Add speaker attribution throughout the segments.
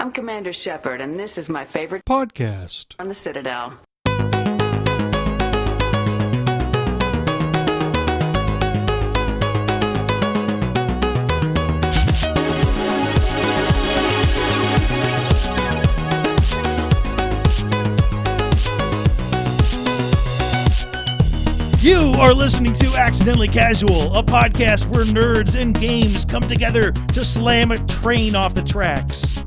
Speaker 1: I'm Commander Shepard, and this is my favorite
Speaker 2: podcast
Speaker 1: on the Citadel.
Speaker 2: You are listening to Accidentally Casual, a podcast where nerds and games come together to slam a train off the tracks.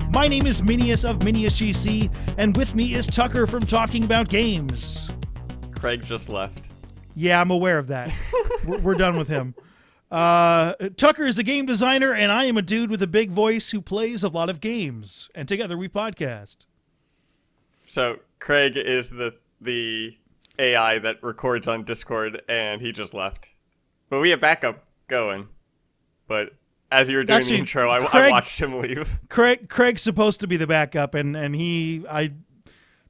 Speaker 2: My name is Minius of Minius GC, and with me is Tucker from Talking About Games.
Speaker 3: Craig just left.
Speaker 2: Yeah, I'm aware of that. We're done with him. Tucker is a game designer, and I am a dude with a big voice who plays a lot of games. And together we podcast.
Speaker 3: So Craig is the AI that records on Discord, and he just left. But we have backup going. But as you were doing the intro, I watched him leave.
Speaker 2: Craig's supposed to be the backup, and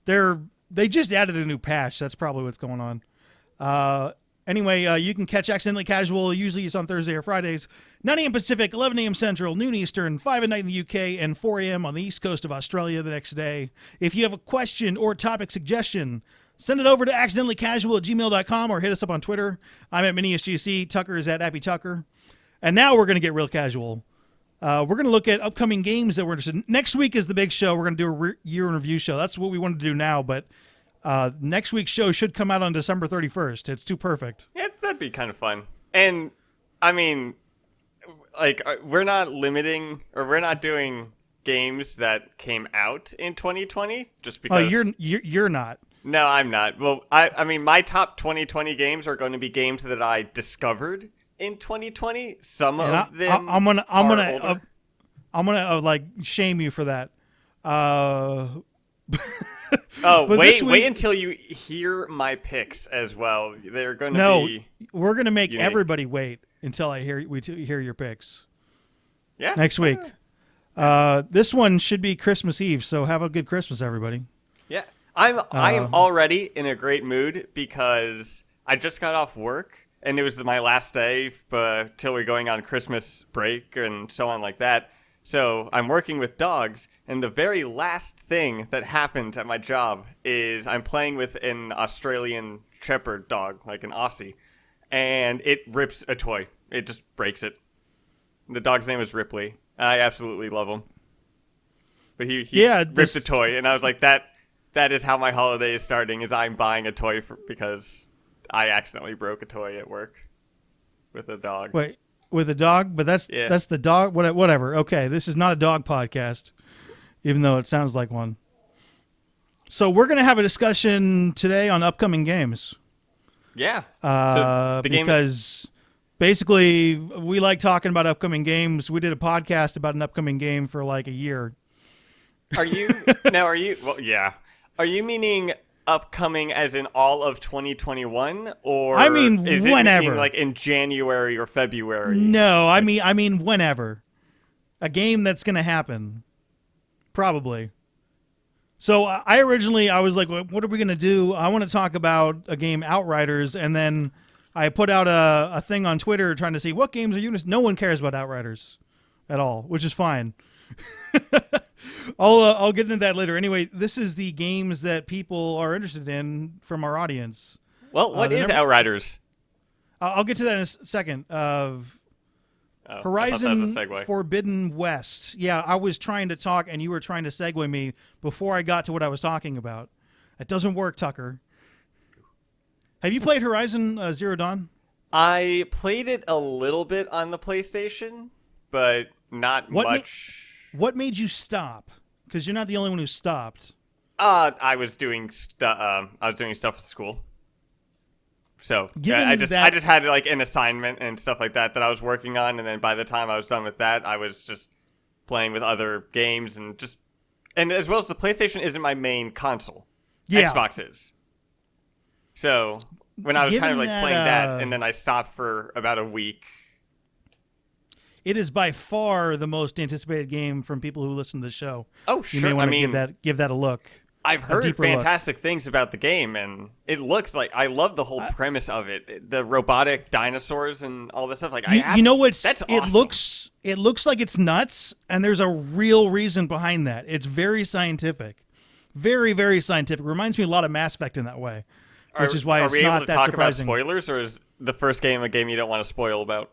Speaker 2: they just added a new patch. That's probably what's going on. Anyway, you can catch Accidentally Casual. Usually it's on Thursday or Fridays, 9 a.m. Pacific, 11 a.m. Central, noon Eastern, 5 at night in the UK, and 4 a.m. on the East Coast of Australia the next day. If you have a question or topic suggestion, send it over to accidentallycasual@gmail.com or hit us up on Twitter. I'm at MiniusGC. Tucker is at AppyTucker. And now we're going to get real casual. We're going to look at upcoming games that we're interested in. Next week is the big show. We're going to do a year in review show. That's what we wanted to do now, but next week's show should come out on December 31st. It's too perfect.
Speaker 3: Yeah, that'd be kind of fun. And, I mean, like, we're not doing games that came out in 2020 just because...
Speaker 2: Oh, you're not.
Speaker 3: No, I'm not. Well, I mean, my top 2020 games are going to be games that I discovered in 2020. Some of them
Speaker 2: I'm
Speaker 3: older.
Speaker 2: like shame you for that.
Speaker 3: Oh, wait until you hear my picks as well. They're going to be...
Speaker 2: No, we're going to make
Speaker 3: unique.
Speaker 2: everybody wait until I hear your picks.
Speaker 3: Yeah.
Speaker 2: Next week. This one should be Christmas Eve, so have a good Christmas, everybody.
Speaker 3: Yeah. I am already in a great mood because I just got off work and it was my last day till we're going on Christmas break and so on like that. So I'm working with dogs, and the very last thing that happened at my job is I'm playing with an Australian Shepherd dog, like an Aussie, and it rips a toy. It just breaks it. The dog's name is Ripley. I absolutely love him. But he ripped a toy, and I was like, that is how my holiday is starting, is I'm buying a toy because I accidentally broke a toy at work with a dog.
Speaker 2: Wait, with a dog? But that's the dog? Whatever. Okay, this is not a dog podcast, even though it sounds like one. So we're going to have a discussion today on upcoming games.
Speaker 3: Yeah.
Speaker 2: Because basically we like talking about upcoming games. We did a podcast about an upcoming game for like a year.
Speaker 3: Well, yeah. Are you meaning upcoming as in all of 2021, or
Speaker 2: I mean
Speaker 3: is
Speaker 2: whenever,
Speaker 3: like in January or February?
Speaker 2: No, I mean whenever. A game that's going to happen, probably. So I was like, what are we going to do? I want to talk about a game, Outriders, and then I put out a thing on Twitter trying to see what games are you. No one cares about Outriders at all, which is fine. I'll get into that later. Anyway, this is the games that people are interested in from our audience.
Speaker 3: Well, what is Outriders?
Speaker 2: I'll get to that in a second. Horizon Forbidden West. Yeah, I was trying to talk, and you were trying to segue me before I got to what I was talking about. It doesn't work, Tucker. Have you played Horizon Zero Dawn?
Speaker 3: I played it a little bit on the PlayStation, but not much.
Speaker 2: What made you stop? Because you're not the only one who stopped.
Speaker 3: I was doing stuff at school. So I just had like an assignment and stuff like that I was working on, and then by the time I was done with that, I was just playing with other games and as well as the PlayStation isn't my main console. Yeah. Xbox is. So when I was kind of like playing that, and then I stopped for about a week.
Speaker 2: It is by far the most anticipated game from people who listen to the show.
Speaker 3: Oh, sure.
Speaker 2: You may want to give that a look.
Speaker 3: I've heard
Speaker 2: deeper
Speaker 3: fantastic things about the game, and it looks like I love the whole premise of it. The robotic dinosaurs and all this stuff. Like,
Speaker 2: you know what's
Speaker 3: that's awesome.
Speaker 2: It looks like it's nuts, and there's a real reason behind that. It's very scientific, very, very scientific. Reminds me a lot of Mass Effect in that way, which is why it's not that surprising.
Speaker 3: Are we able to talk about spoilers, or is the first game a game you don't want to spoil about?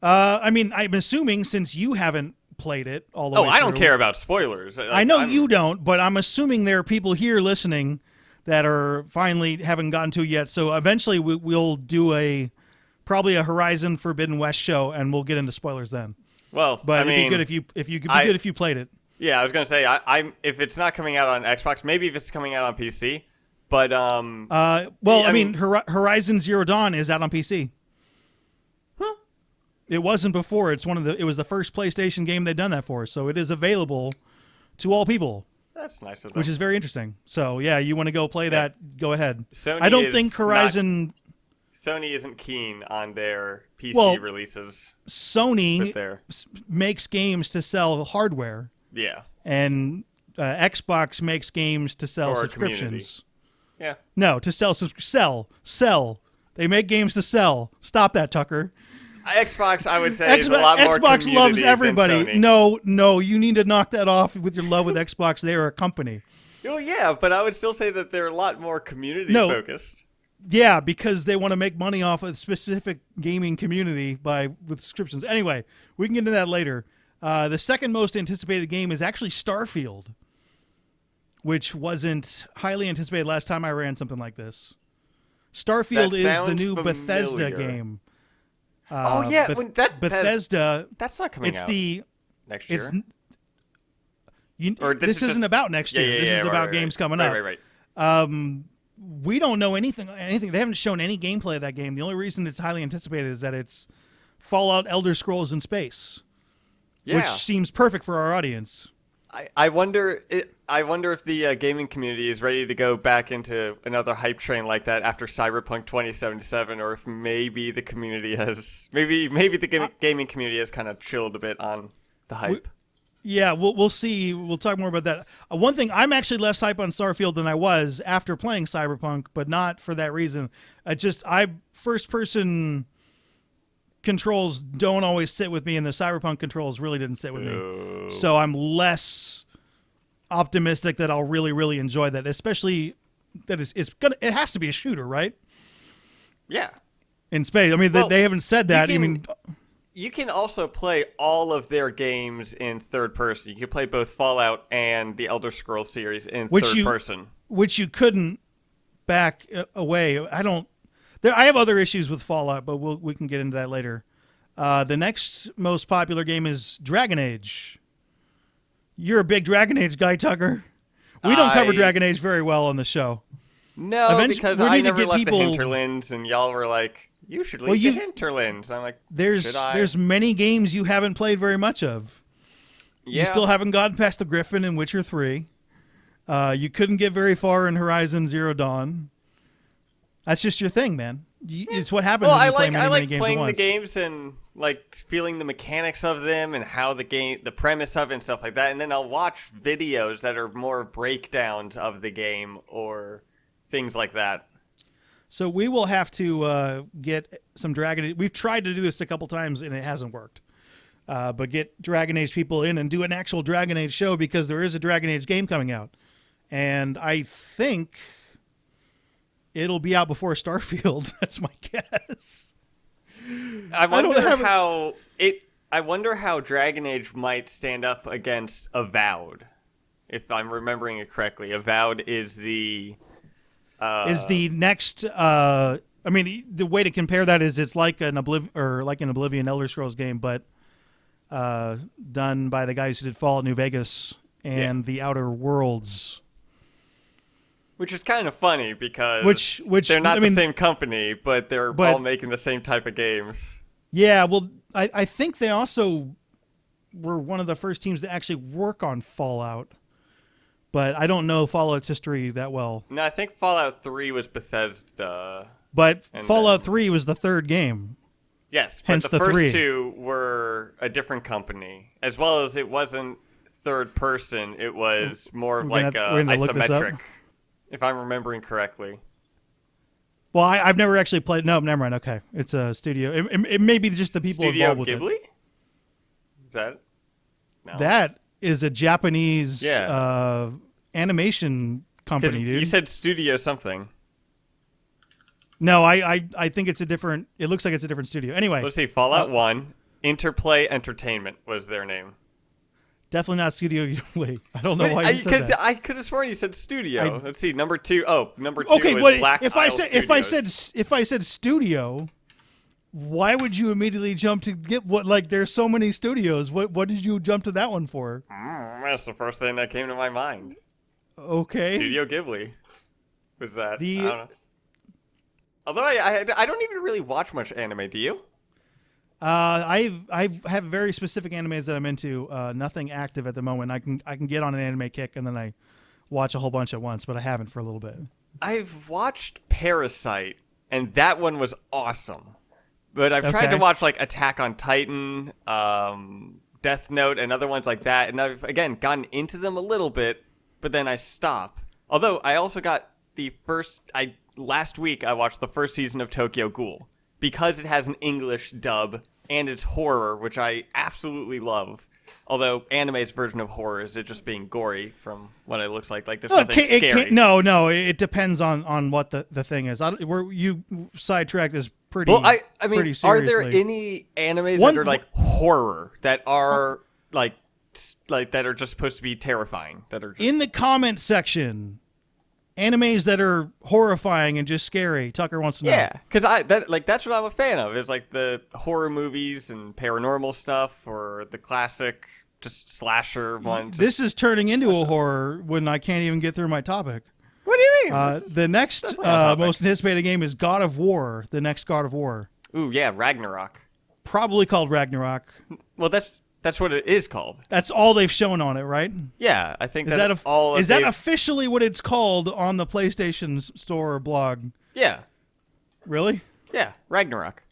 Speaker 2: I mean, I'm assuming since you haven't played it all the way through.
Speaker 3: I don't care about spoilers. Like,
Speaker 2: I know you don't, but I'm assuming there are people here listening that are finally haven't gotten to it yet. So eventually we'll do probably a Horizon Forbidden West show, and we'll get into spoilers then.
Speaker 3: Well,
Speaker 2: but
Speaker 3: it'd
Speaker 2: be good if you good if you played it.
Speaker 3: Yeah, I was gonna say I'm if it's not coming out on Xbox, maybe if it's coming out on PC. But
Speaker 2: I mean, Horizon Zero Dawn is out on PC.
Speaker 3: Huh?
Speaker 2: It wasn't before. It was the first PlayStation game they'd done that for, so it is available to all people.
Speaker 3: That's nice of them.
Speaker 2: Which is very interesting. So yeah, you want to go play that? Go ahead.
Speaker 3: Sony
Speaker 2: I don't think Horizon.
Speaker 3: Sony isn't keen on their PC releases.
Speaker 2: Sony makes games to sell hardware.
Speaker 3: Yeah.
Speaker 2: And Xbox makes games to sell subscriptions.
Speaker 3: Yeah.
Speaker 2: No, to sell. They make games to sell. Stop that, Tucker.
Speaker 3: Xbox, I would say, is a lot more
Speaker 2: Xbox
Speaker 3: community
Speaker 2: loves everybody.
Speaker 3: than Sony.
Speaker 2: No, you need to knock that off with your love with Xbox. They are a company.
Speaker 3: Well, yeah, but I would still say that they're a lot more community focused.
Speaker 2: Yeah, because they want to make money off a specific gaming community with subscriptions. Anyway, we can get into that later. The second most anticipated game is actually Starfield, which wasn't highly anticipated last time I ran something like this. Starfield is the new Bethesda game. Bethesda.
Speaker 3: That's not coming out next year.
Speaker 2: This isn't about next year. This is about games coming up.
Speaker 3: Right.
Speaker 2: We don't know anything. They haven't shown any gameplay of that game. The only reason it's highly anticipated is that it's Fallout, Elder Scrolls in space, which seems perfect for our audience.
Speaker 3: I wonder if the gaming community is ready to go back into another hype train like that after Cyberpunk 2077, or if maybe the community has gaming community has kind of chilled a bit on the hype.
Speaker 2: We'll see. We'll talk more about that. One thing, I'm actually less hype on Starfield than I was after playing Cyberpunk, but not for that reason. First-person controls don't always sit with me, and the Cyberpunk controls really didn't sit with me. So I'm less optimistic that I'll really, really enjoy that, especially that it has to be a shooter, right?
Speaker 3: Yeah.
Speaker 2: In space. I mean, they haven't said that.
Speaker 3: You can also play all of their games in third person. You can play both Fallout and the Elder Scrolls series in third person. Which
Speaker 2: you couldn't back away. I have other issues with Fallout, but we can get into that later. The next most popular game is Dragon Age. You're a big Dragon Age guy, Tucker. We don't cover Dragon Age very well on the show.
Speaker 3: No, because I never left the hinterlands, and y'all were like, you should leave the hinterlands. I'm like,
Speaker 2: there's many games you haven't played very much of. Yeah. You still haven't gotten past the Griffin in Witcher 3. You couldn't get very far in Horizon Zero Dawn. That's just your thing, man. It's what happens when you play many games at once.
Speaker 3: I like playing the games and like feeling the mechanics of them and how the premise of it and stuff like that. And then I'll watch videos that are more breakdowns of the game or things like that.
Speaker 2: So we will have to get some Dragon Age. We've tried to do this a couple times and it hasn't worked. But get Dragon Age people in and do an actual Dragon Age show because there is a Dragon Age game coming out. And I think it'll be out before Starfield. That's my guess.
Speaker 3: I wonder how Dragon Age might stand up against Avowed, if I'm remembering it correctly. Avowed is the
Speaker 2: next. I mean, the way to compare that is it's like an Oblivion Elder Scrolls game, but done by the guys who did Fallout New Vegas and The Outer Worlds.
Speaker 3: Which is kind of funny because they're not the same company, but they're all making the same type of games.
Speaker 2: Yeah, well, I think they also were one of the first teams to actually work on Fallout. But I don't know Fallout's history that well.
Speaker 3: No, I think Fallout 3 was Bethesda.
Speaker 2: But Fallout 3 was the third game.
Speaker 3: Yes, but the first two were a different company. As well as it wasn't third person. It was more of
Speaker 2: We're
Speaker 3: like
Speaker 2: gonna look this up.
Speaker 3: isometric, if I'm remembering correctly.
Speaker 2: Well, I've never actually played. No, never mind. Okay, it's a studio. It may be just the people
Speaker 3: Studio
Speaker 2: involved with
Speaker 3: Ghibli?
Speaker 2: it.
Speaker 3: Is that? No.
Speaker 2: That is a Japanese
Speaker 3: Yeah.
Speaker 2: Animation
Speaker 3: 'Cause
Speaker 2: company, dude.
Speaker 3: you said studio something.
Speaker 2: No, I think it's a different. It looks like it's a different studio. Anyway,
Speaker 3: Let's see. Fallout 1, Interplay Entertainment was their name.
Speaker 2: definitely not Studio Ghibli. I don't know why you said that.
Speaker 3: I could have sworn you said studio. Let's see. Number 2. Oh, number 2
Speaker 2: Okay,
Speaker 3: is
Speaker 2: wait.
Speaker 3: Black
Speaker 2: If
Speaker 3: Isle
Speaker 2: I
Speaker 3: Studios.
Speaker 2: said studio, why would you immediately jump to get what? Like, there's so many studios. What did you jump to that one for?
Speaker 3: That's the first thing that came to my mind.
Speaker 2: Okay.
Speaker 3: Studio Ghibli. Was that?
Speaker 2: The-
Speaker 3: I don't know. Although I don't even really watch much anime. Do you?
Speaker 2: I have very specific animes that I'm into. Nothing active at the moment. I can get on an anime kick and then I watch a whole bunch at once, but I haven't for a little bit.
Speaker 3: I've watched Parasite, and that one was awesome. But I've tried to
Speaker 2: Okay.
Speaker 3: watch like Attack on Titan, Death Note, and other ones like that, and I've again gotten into them a little bit, but then I stop. Although I also got last week I watched the first season of Tokyo Ghoul because it has an English dub and it's horror, which I absolutely love. Although anime's version of horror is it just being gory from what it looks like there's something scary.
Speaker 2: No, it depends on what the thing is. You sidetracked is pretty.
Speaker 3: Well, I mean,
Speaker 2: pretty
Speaker 3: are there
Speaker 2: seriously.
Speaker 3: any animes
Speaker 2: One-
Speaker 3: that are like horror that are like that are just supposed to be terrifying? That are just...
Speaker 2: in the comment section? Animes that are horrifying and just scary. Tucker wants to know.
Speaker 3: Yeah, because that's what I'm a fan of. Is like the horror movies and paranormal stuff, or the classic just slasher ones.
Speaker 2: This is turning into a horror when I can't even get through my topic.
Speaker 3: What do you mean?
Speaker 2: The next
Speaker 3: definitely on topic.
Speaker 2: most anticipated game is God of War. The next God of War,
Speaker 3: Ooh, yeah, Ragnarok.
Speaker 2: probably called Ragnarok.
Speaker 3: Well, that's what it is called.
Speaker 2: That's all they've shown on it, right?
Speaker 3: Yeah, I think
Speaker 2: Is that
Speaker 3: all.
Speaker 2: is that officially what it's called on the PlayStation Store blog?
Speaker 3: Yeah,
Speaker 2: Really?
Speaker 3: yeah, Ragnarok.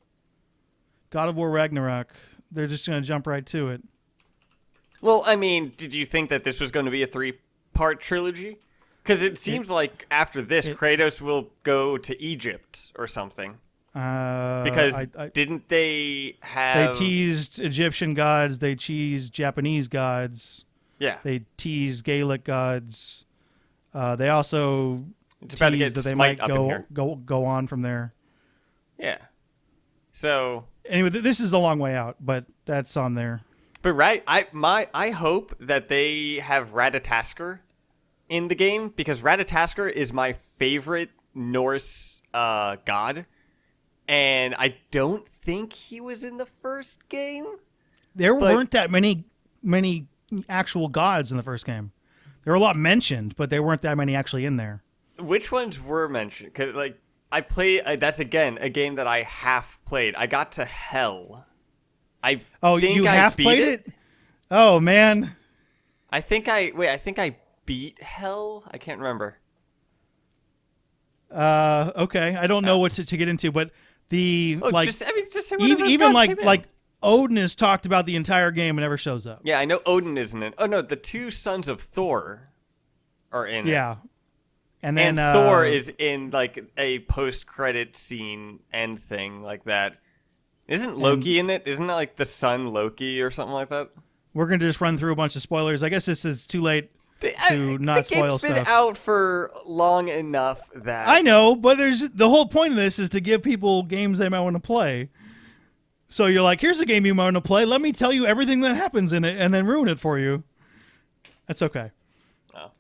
Speaker 2: God of War Ragnarok. They're just gonna jump right to it.
Speaker 3: Well, I mean, did you think that this was going to be a 3-part trilogy? Because it seems like after this, Kratos will go to Egypt or something. Because didn't they have...
Speaker 2: They teased Egyptian gods. They teased Japanese gods.
Speaker 3: Yeah.
Speaker 2: They teased Gaelic gods. They also
Speaker 3: It's about to
Speaker 2: teased
Speaker 3: get
Speaker 2: that they
Speaker 3: Smite
Speaker 2: might
Speaker 3: up in here.
Speaker 2: go on from there.
Speaker 3: Yeah. So...
Speaker 2: Anyway, this is a long way out, but that's on there.
Speaker 3: But I hope that they have Ratatoskr in the game, because Ratatoskr is my favorite Norse god. And I don't think he was in the first game.
Speaker 2: There weren't that many actual gods in the first game. There were a lot mentioned, but there weren't that many actually in there.
Speaker 3: Which ones were mentioned? Because I play. That's again a game that I half played. I got to Hell. I think
Speaker 2: you
Speaker 3: I
Speaker 2: half
Speaker 3: beat
Speaker 2: played it? Oh man.
Speaker 3: I think I beat Hell. I can't remember.
Speaker 2: Okay. I don't know what to get into, but the
Speaker 3: just say whatever
Speaker 2: even
Speaker 3: thoughts came in.
Speaker 2: like Odin is talked about the entire game and never shows up.
Speaker 3: Yeah, I know Odin isn't in. Oh no, the two sons of Thor are in it.
Speaker 2: Yeah. And then
Speaker 3: Thor is in like a post-credit scene end thing like that. Isn't Loki in it? Isn't that like the son Loki or something like that?
Speaker 2: We're going to just run through a bunch of spoilers. I guess this is too late to not spoil
Speaker 3: The game's been
Speaker 2: stuff.
Speaker 3: out for long enough that...
Speaker 2: I know, but the whole point of this is to give people games they might want to play. So you're like, here's a game you might want to play. Let me tell you everything that happens in it and then ruin it for you. That's okay.
Speaker 3: Oh.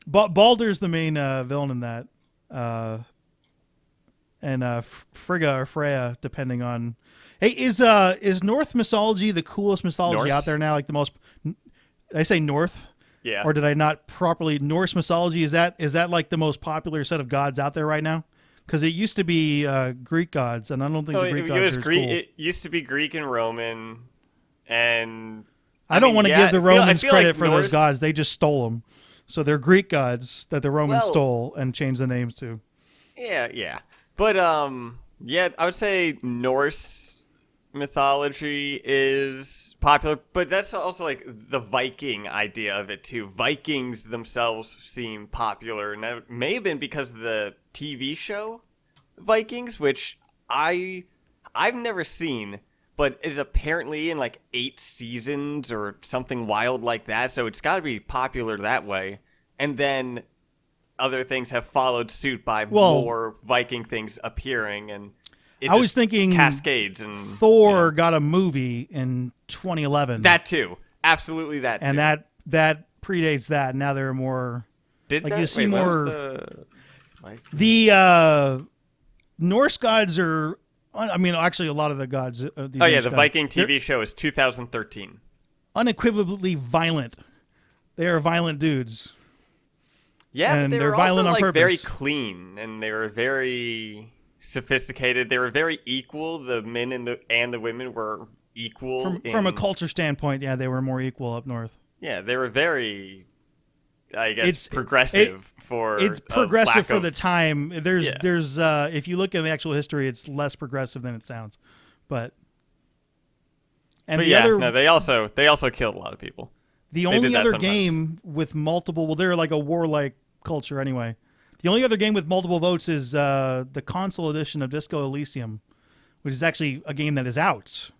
Speaker 2: But Baldur's the main villain in that. And Frigga or Freya, depending on... Hey, is Norse mythology the coolest mythology
Speaker 3: Norse?
Speaker 2: out there now? Like the most... Did I say North?
Speaker 3: Yeah.
Speaker 2: Or did I not properly? Norse mythology, is that like the most popular set of gods out there right now? Because it used to be Greek gods, and I don't think the Greek gods are as cool.
Speaker 3: It used to be Greek and Roman, and
Speaker 2: I don't want to give the Romans
Speaker 3: feel
Speaker 2: credit
Speaker 3: like
Speaker 2: for those
Speaker 3: Norse-
Speaker 2: gods. They just stole them. So they're Greek gods that the Romans
Speaker 3: Well-
Speaker 2: stole and changed the names to.
Speaker 3: Yeah. But yeah, I would say Norse mythology is popular, but that's also like the Viking idea of it too. Vikings themselves seem popular, and that may have been because of the TV show Vikings, which I've never seen, but is apparently in like 8 seasons or something wild like that. So it's got to be popular that way. And then other things have followed suit by more Viking things appearing, and
Speaker 2: I was thinking
Speaker 3: cascades and
Speaker 2: Thor got a movie in 2011.
Speaker 3: That too, absolutely that too.
Speaker 2: And that predates that. Now there are more.
Speaker 3: Did
Speaker 2: like
Speaker 3: that?
Speaker 2: you see
Speaker 3: Wait,
Speaker 2: more. The Norse gods are. I mean, actually, a lot of the gods.
Speaker 3: The
Speaker 2: gods,
Speaker 3: Viking TV show is 2013.
Speaker 2: Unequivocally violent. They are violent dudes.
Speaker 3: Yeah,
Speaker 2: and
Speaker 3: but
Speaker 2: they're
Speaker 3: were
Speaker 2: violent
Speaker 3: also
Speaker 2: on purpose.
Speaker 3: very clean, and they were very sophisticated. They were very equal. The men and the women were equal.
Speaker 2: From a culture standpoint, yeah, they were more equal up north.
Speaker 3: Yeah, they were very, I guess, progressive
Speaker 2: It's progressive for the time. There's if you look at the actual history, it's less progressive than it sounds. They
Speaker 3: also killed a lot of people.
Speaker 2: The only other game with multiple, well, they're like a warlike culture anyway. The only other game with multiple votes is the console edition of Disco Elysium, which is actually a game that is out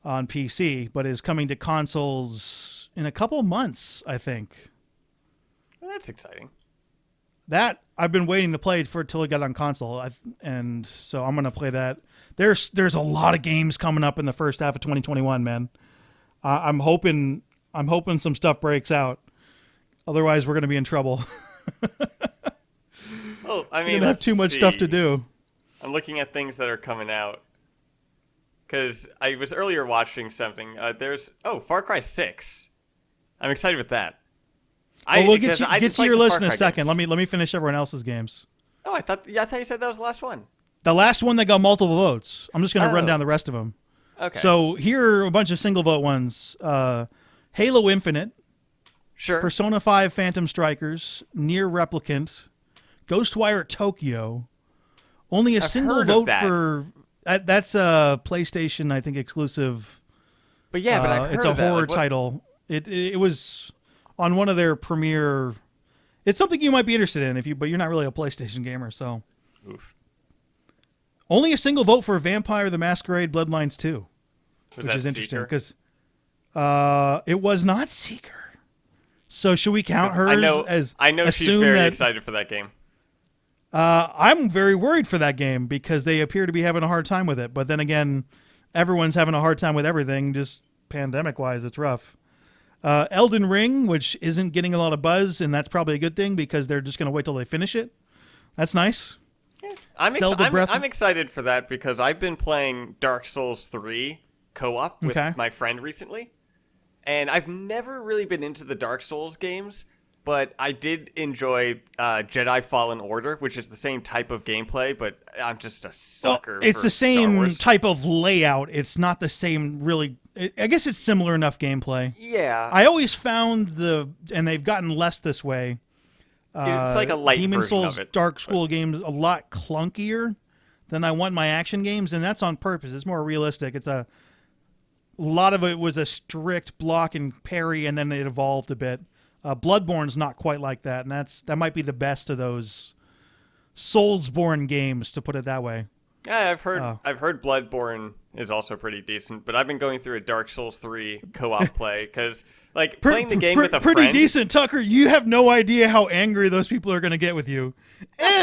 Speaker 2: on PC, but is coming to consoles in a couple months, I think.
Speaker 3: Well, that's exciting.
Speaker 2: That I've been waiting to play for till it got on console, and so I'm gonna play that. There's a lot of games coming up in the first half of 2021, man. I'm hoping some stuff breaks out. Otherwise, we're gonna be in trouble.
Speaker 3: Well, I mean,
Speaker 2: we don't have too much stuff to do.
Speaker 3: I'm looking at things that are coming out because I was earlier watching something. There's Far Cry 6. I'm excited with that.
Speaker 2: We'll get to your list in a second. Let me finish everyone else's games.
Speaker 3: Oh, I thought you said that was the last one.
Speaker 2: The last one that got multiple votes. I'm just going to run down the rest of them.
Speaker 3: Okay.
Speaker 2: So here are a bunch of single vote ones. Halo Infinite.
Speaker 3: Sure.
Speaker 2: Persona 5 Phantom Strikers. Nier Replicant. Ghostwire Tokyo. Only a single vote for... That's a PlayStation, I think, exclusive.
Speaker 3: But yeah, I've heard
Speaker 2: it's a
Speaker 3: of that.
Speaker 2: horror title. It was on one of their premiere... It's something you might be interested in, but you're not really a PlayStation gamer, so...
Speaker 3: Oof.
Speaker 2: Only a single vote for Vampire the Masquerade Bloodlines 2.
Speaker 3: Which
Speaker 2: is interesting, because it was not Seeker. So should we count her as...
Speaker 3: I know she's very excited for that game.
Speaker 2: I'm very worried for that game because they appear to be having a hard time with it. But then again, everyone's having a hard time with everything, just pandemic-wise. It's rough. Elden Ring, which isn't getting a lot of buzz, and that's probably a good thing because they're just going to wait till they finish it. That's nice.
Speaker 3: I'm excited for that because I've been playing Dark Souls 3 co-op with my friend recently. And I've never really been into the Dark Souls games, but I did enjoy Jedi Fallen Order, which is the same type of gameplay, but I'm just a sucker for
Speaker 2: it's the same
Speaker 3: Star Wars.
Speaker 2: type of layout. It's not the same really... I guess it's similar enough gameplay.
Speaker 3: Yeah.
Speaker 2: I always found and they've gotten less this way,
Speaker 3: it's like a light
Speaker 2: Demon
Speaker 3: version
Speaker 2: Souls
Speaker 3: of it.
Speaker 2: Dark Souls games a lot clunkier than I want my action games, and that's on purpose. It's more realistic. It's a lot of it was a strict block and parry, and then it evolved a bit. Bloodborne's not quite like that, and that might be the best of those Soulsborne games, to put it that way.
Speaker 3: Yeah, I've heard Bloodborne is also pretty decent, but I've been going through a Dark Souls 3 co-op play because playing the game with a friend.
Speaker 2: Pretty decent, Tucker. You have no idea how angry those people are going to get with you.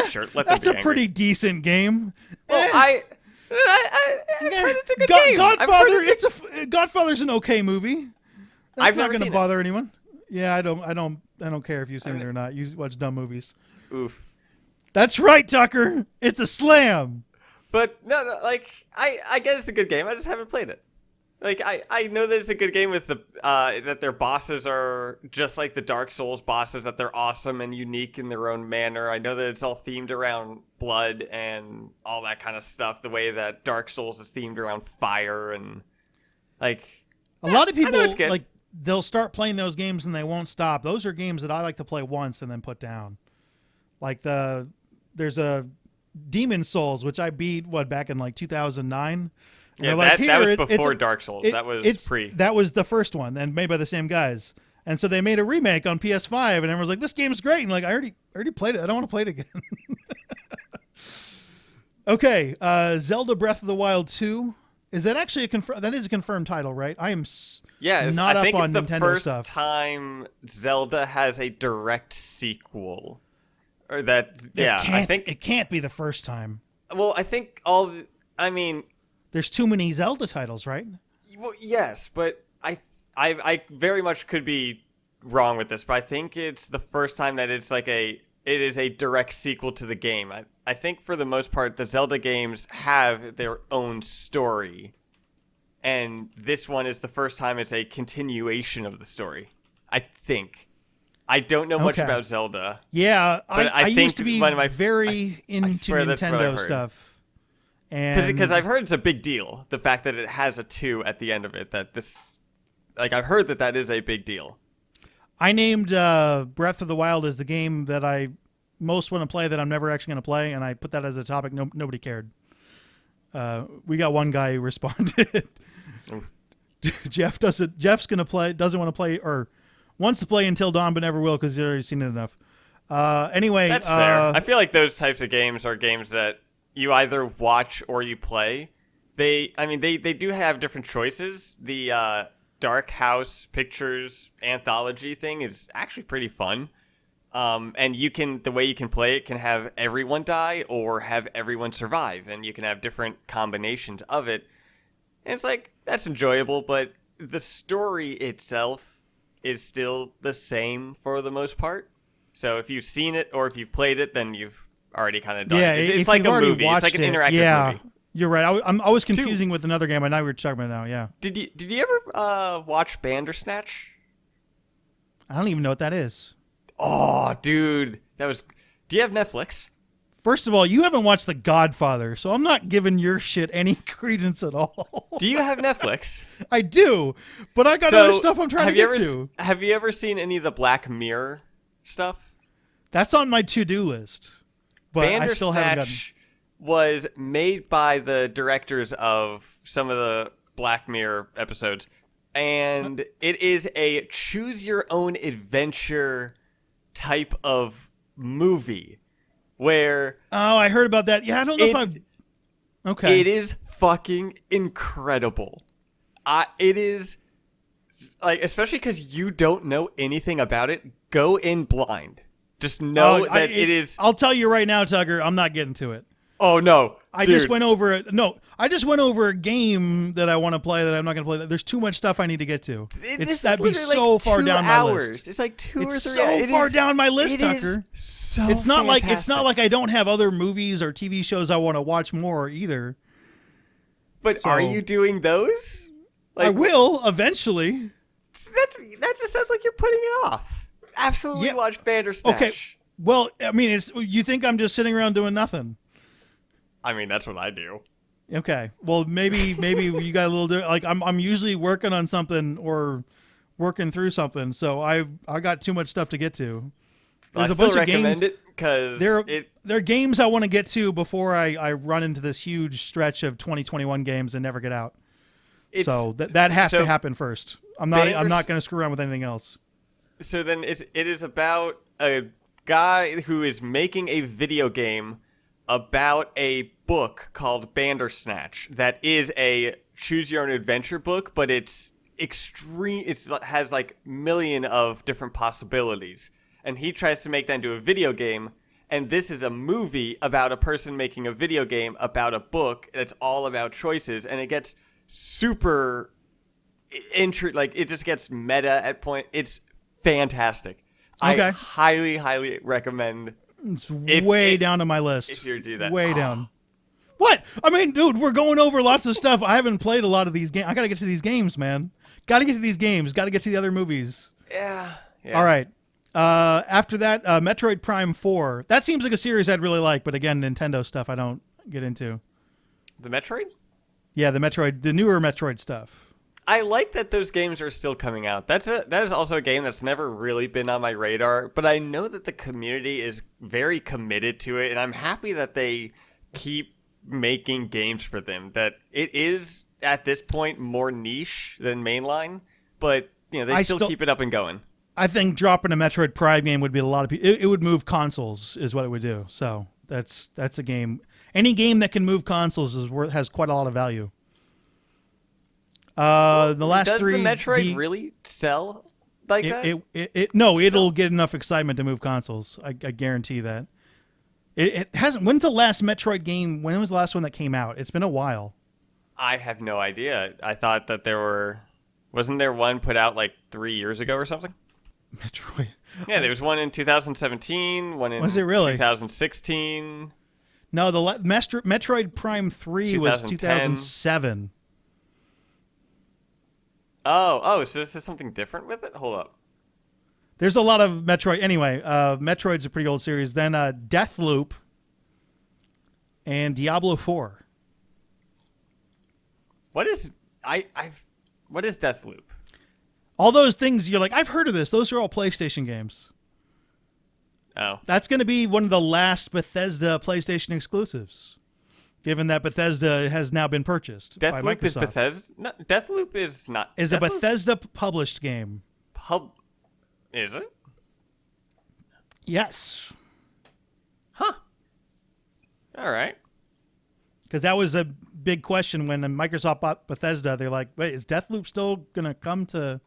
Speaker 3: Sure, let them
Speaker 2: that's
Speaker 3: be
Speaker 2: a pretty decent game.
Speaker 3: Well, I've heard it's a good game.
Speaker 2: Godfather, Godfather's an okay movie. That's not going to bother anyone. Yeah, I don't care if you've seen it or not. You watch dumb movies.
Speaker 3: Oof.
Speaker 2: That's right, Tucker. It's a slam.
Speaker 3: But no, I get it's a good game. I just haven't played it. I know that it's a good game with the that their bosses are just like the Dark Souls bosses, that they're awesome and unique in their own manner. I know that it's all themed around blood and all that kind of stuff, the way that Dark Souls is themed around fire and a
Speaker 2: lot of people they'll start playing those games and they won't stop. Those are games that I like to play once and then put down. There's a Demon Souls, which I beat back in 2009. They're
Speaker 3: Yeah,
Speaker 2: like,
Speaker 3: that was
Speaker 2: "Here,
Speaker 3: before Dark Souls. That was pre.
Speaker 2: That was the first one, and made by the same guys. And so they made a remake on PS5, and everyone's like, "This game's great." And like, I already played it. I don't want to play it again. Okay, Zelda Breath of the Wild 2. Is that actually that is a confirmed title, right? I am not
Speaker 3: I
Speaker 2: up
Speaker 3: think
Speaker 2: on
Speaker 3: it's the
Speaker 2: Nintendo
Speaker 3: first
Speaker 2: stuff.
Speaker 3: time Zelda has a direct sequel. Or that, yeah, I think
Speaker 2: it can't be the first time.
Speaker 3: Well, I think
Speaker 2: There's too many Zelda titles, right?
Speaker 3: well, yes, but I very much could be wrong with this, but I think it's the first time that it is a direct sequel to the game. I think for the most part, the Zelda games have their own story, and this one is the first time it's a continuation of the story. I think. I don't know much about Zelda.
Speaker 2: Yeah, I
Speaker 3: think
Speaker 2: used to be very
Speaker 3: I
Speaker 2: into
Speaker 3: swear that's what I've
Speaker 2: Nintendo
Speaker 3: heard.
Speaker 2: stuff.
Speaker 3: Because I've heard it's a big deal. The fact that it has a 2 at the end of it. I've heard that is a big deal.
Speaker 2: I named Breath of the Wild as the game that I most want to play that I'm never actually going to play, and I put that as a topic. Nobody cared. We got one guy who responded. Jeff's going to play, doesn't want to play, or wants to play Until Dawn, but never will because he's already seen it enough. Anyway.
Speaker 3: That's fair. I feel like those types of games are games that you either watch or you play. They do have different choices. The Dark House Pictures anthology thing is actually pretty fun. And the way you can play it can have everyone die or have everyone survive, and you can have different combinations of it. And it's like, that's enjoyable, but the story itself is still the same for the most part. So if you've seen it or if you've played it, then you've already kind of done it. It's like a movie. It's like an interactive movie.
Speaker 2: You're right. I was confusing with another game. I know we were talking about it now. Yeah.
Speaker 3: Did you ever watch Bandersnatch?
Speaker 2: I don't even know what that is.
Speaker 3: Oh, dude, do you have Netflix?
Speaker 2: First of all, you haven't watched The Godfather, so I'm not giving your shit any credence at all.
Speaker 3: Do you have Netflix?
Speaker 2: I do, but I got other stuff I'm trying to get to.
Speaker 3: Have you ever seen any of the Black Mirror stuff?
Speaker 2: That's on my to-do list, but I still haven't gotten.
Speaker 3: Was made by the directors of some of the Black Mirror episodes, and it is a choose-your-own-adventure type of movie where...
Speaker 2: Oh, I heard about that. Yeah, I don't know if I've... Okay.
Speaker 3: It is fucking incredible. It is... like, especially because you don't know anything about it, go in blind. Just know that it is...
Speaker 2: I'll tell you right now, Tugger, I'm not getting to it.
Speaker 3: Oh, no.
Speaker 2: I just went over it. No, I just went over a game that I want to play that I'm not going to play. There's too much stuff I need to get to. That'd be so far down my list.
Speaker 3: It's like 2 or 3 hours.
Speaker 2: It's so far down my list, Tucker. It's not like I don't have other movies or TV shows I want to watch more either.
Speaker 3: But are you doing those?
Speaker 2: I will eventually.
Speaker 3: That just sounds like you're putting it off. Absolutely watch Bandersnatch.
Speaker 2: Okay. Well, I mean, you think I'm just sitting around doing nothing?
Speaker 3: I mean, that's what I do.
Speaker 2: Okay. Well, maybe you got a little like I'm usually working on something or working through something, so I got too much stuff to get to. There's
Speaker 3: I
Speaker 2: a bunch
Speaker 3: still
Speaker 2: of games.
Speaker 3: recommend it because
Speaker 2: there are games I want to get to before I run into this huge stretch of 2021 games and never get out. So that has to happen first. I'm not going to screw around with anything else.
Speaker 3: So then it is about a guy who is making a video game about a book called Bandersnatch that is a choose your own adventure book, but it's extreme. It has like million of different possibilities, and he tries to make that into a video game. And this is a movie about a person making a video game about a book that's all about choices, and it gets super like it just gets meta at point. It's fantastic. Okay. I highly, highly recommend.
Speaker 2: It's way down on my list.
Speaker 3: If you do that.
Speaker 2: Way down. What? I mean, dude, we're going over lots of stuff. I haven't played a lot of these games. I got to get to these games, man. Got to get to these games. Got to get to the other movies.
Speaker 3: Yeah.
Speaker 2: All right. After that, Metroid Prime 4. That seems like a series I'd really like, but again, Nintendo stuff I don't get into.
Speaker 3: The Metroid?
Speaker 2: Yeah, the newer Metroid stuff.
Speaker 3: I like that those games are still coming out. That is also a game that's never really been on my radar, but I know that the community is very committed to it, and I'm happy that they keep making games for them. That it is at this point more niche than mainline, but they still keep it up and going.
Speaker 2: I think dropping a Metroid Prime game would be a lot of people. It would move consoles, is what it would do. So that's a game. Any game that can move consoles has quite a lot of value. The last
Speaker 3: Does
Speaker 2: three.
Speaker 3: Does the Metroid really sell like that?
Speaker 2: No, it'll get enough excitement to move consoles. I guarantee that. It hasn't. When's the last Metroid game? When was the last one that came out? It's been a while.
Speaker 3: I have no idea. I thought that wasn't there one put out like 3 years ago or something?
Speaker 2: Metroid.
Speaker 3: Yeah, there was one in 2017, one in
Speaker 2: was it really?
Speaker 3: 2016.
Speaker 2: No, the Metroid Prime 3 was 2007.
Speaker 3: Oh, so this is something different with it? Hold up.
Speaker 2: There's a lot of Metroid. Anyway, Metroid's a pretty old series. Then Deathloop and Diablo 4.
Speaker 3: What is Deathloop?
Speaker 2: All those things, you're like, I've heard of this. Those are all PlayStation games.
Speaker 3: Oh.
Speaker 2: That's going to be one of the last Bethesda PlayStation exclusives, given that Bethesda has now been purchased by Microsoft.
Speaker 3: Deathloop is Bethesda? No, Deathloop is not.
Speaker 2: Is a Bethesda-published game.
Speaker 3: Is it?
Speaker 2: Yes.
Speaker 3: Huh. All right.
Speaker 2: Because that was a big question when Microsoft bought Bethesda. They're like, wait, is Deathloop still going to come to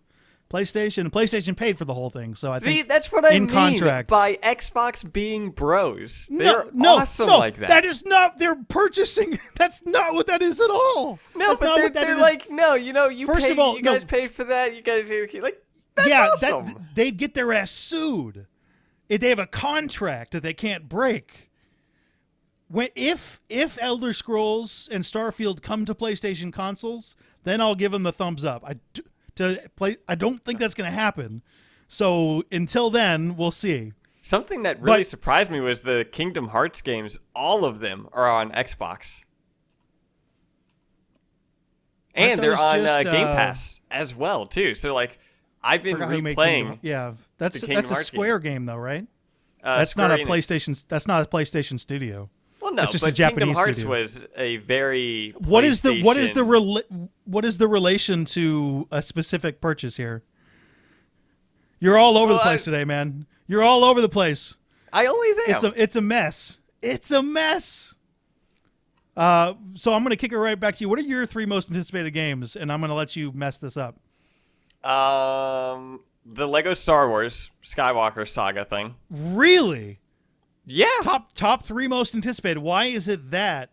Speaker 2: PlayStation? And PlayStation paid for the whole thing. So I think
Speaker 3: that's what I mean
Speaker 2: contract,
Speaker 3: by Xbox being bros. They're awesome like that.
Speaker 2: That is not, they're purchasing. That's not what that is at all.
Speaker 3: No,
Speaker 2: that's
Speaker 3: but they're like, no, you
Speaker 2: First
Speaker 3: paid,
Speaker 2: of all,
Speaker 3: you guys paid for that. You guys, like, that's awesome.
Speaker 2: They'd get their ass sued. If they have a contract that they can't break. If Elder Scrolls and Starfield come to PlayStation consoles, then I'll give them the thumbs up. I don't think that's going to happen. So until then, we'll see.
Speaker 3: Something that really surprised me was the Kingdom Hearts games. All of them are on Xbox. And they're on Game Pass as well, too. So, like, I've been replaying.
Speaker 2: Yeah, that's a Square game, though, right?
Speaker 3: That's
Speaker 2: not a PlayStation. That's not a PlayStation studio.
Speaker 3: Well, no,
Speaker 2: it's just
Speaker 3: but
Speaker 2: a Japanese
Speaker 3: Kingdom Hearts
Speaker 2: studio.
Speaker 3: was a very
Speaker 2: what is the relation to a specific purchase here? You're all over the place today, man. You're all over the place.
Speaker 3: I always am.
Speaker 2: It's a mess. It's a mess. So I'm going to kick it right back to you. What are your 3 most anticipated games? And I'm going to let you mess this up.
Speaker 3: The Lego Star Wars Skywalker Saga thing.
Speaker 2: Really?
Speaker 3: Yeah.
Speaker 2: Top 3 most anticipated. Why is it that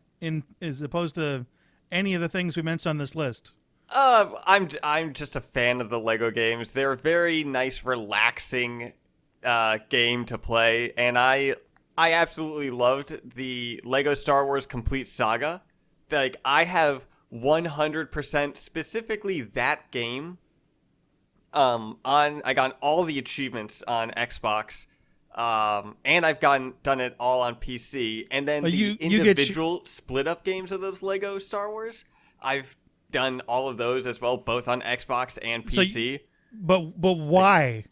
Speaker 2: as opposed to any of the things we mentioned on this list?
Speaker 3: I'm just a fan of the Lego games. They're a very nice, relaxing game to play, and I absolutely loved the Lego Star Wars Complete Saga. Like, I have 100% specifically that game. I got all the achievements on Xbox. And I've done it all on PC. And then individual split-up games of those Lego Star Wars, I've done all of those as well, both on Xbox and PC.
Speaker 2: But why?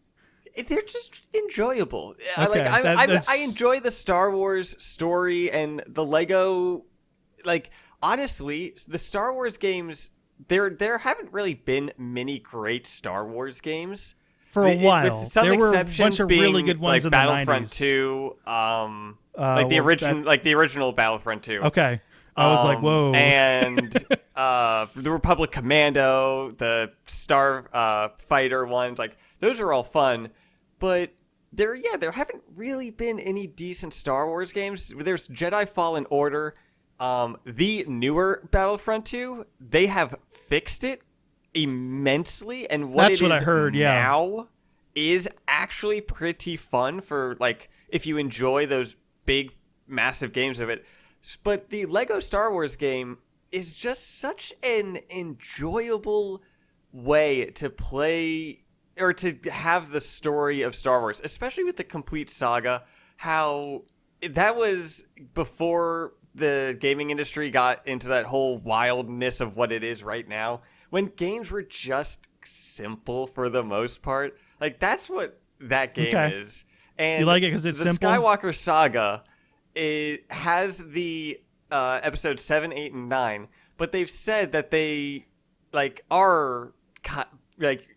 Speaker 3: They're just enjoyable.
Speaker 2: Okay,
Speaker 3: I enjoy the Star Wars story and the Lego. Like, honestly, the Star Wars games, there haven't really been many great Star Wars games.
Speaker 2: For a while,
Speaker 3: with some
Speaker 2: there were a
Speaker 3: exceptions
Speaker 2: bunch of
Speaker 3: being,
Speaker 2: really good ones
Speaker 3: like
Speaker 2: in
Speaker 3: Battlefront
Speaker 2: the 90s.
Speaker 3: 2, like the original Battlefront 2.
Speaker 2: Okay, I was like, whoa.
Speaker 3: And the Republic Commando, the Star Fighter ones, like those are all fun, but there haven't really been any decent Star Wars games. There's Jedi Fallen Order, the newer Battlefront 2. They have fixed it immensely, and
Speaker 2: that's what I heard.
Speaker 3: Now is actually pretty fun for, like, if you enjoy those big massive games of it. But the Lego Star Wars game is just such an enjoyable way to play or to have the story of Star Wars, especially with the Complete Saga. How that was before the gaming industry got into that whole wildness of what it is right now, when games were just simple for the most part. Like, that's what that game is. And
Speaker 2: you like it because it's simple?
Speaker 3: The Skywalker Saga, it has the episodes 7, 8, and 9, but they've said that they are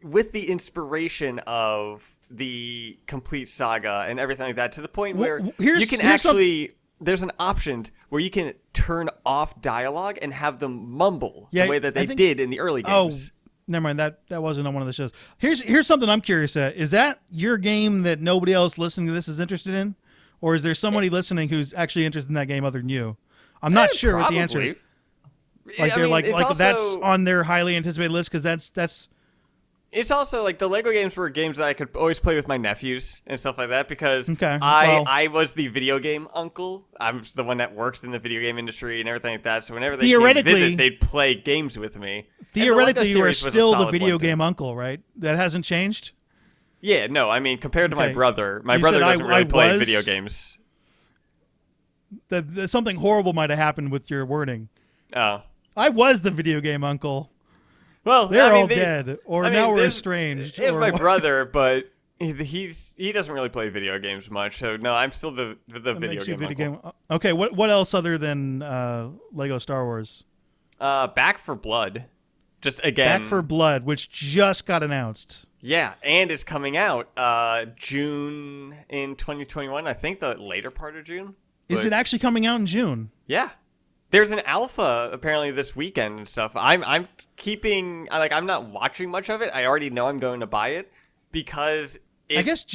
Speaker 3: with the inspiration of the complete saga and everything like that, to the point where you can actually there's an option where you can turn off dialogue and have them mumble the way that they did in the early games.
Speaker 2: Oh, never mind. That wasn't on one of the shows. Here's something I'm curious at. Is that your game that nobody else listening to this is interested in? Or is there somebody listening who's actually interested in that game other than you? I'm not sure what the answer is. Like they're like also, that's on their highly anticipated list because that's.
Speaker 3: It's also like the Lego games were games that I could always play with my nephews and stuff like that because I was the video game uncle. I'm the one that works in the video game industry and everything like that. So whenever they came to visit, they'd play games with me.
Speaker 2: Theoretically, you are still the video game uncle, right? That hasn't changed?
Speaker 3: Yeah, no. I mean, compared to my brother doesn't really play video games.
Speaker 2: That something horrible might have happened with your wording.
Speaker 3: Oh.
Speaker 2: I was the video game uncle.
Speaker 3: Well,
Speaker 2: they're all dead, or now we're estranged.
Speaker 3: Here's my brother, but he doesn't really play video games much. So no, I'm still the video game.
Speaker 2: Okay, what else other than Lego Star Wars?
Speaker 3: Back for Blood, just again.
Speaker 2: Back for Blood, which just got announced.
Speaker 3: Yeah, and it's coming out June in 2021. I think the later part of June.
Speaker 2: Is it actually coming out in June?
Speaker 3: Yeah. There's an alpha apparently this weekend and stuff. I'm keeping I'm not watching much of it. I already know I'm going to buy it because
Speaker 2: I guess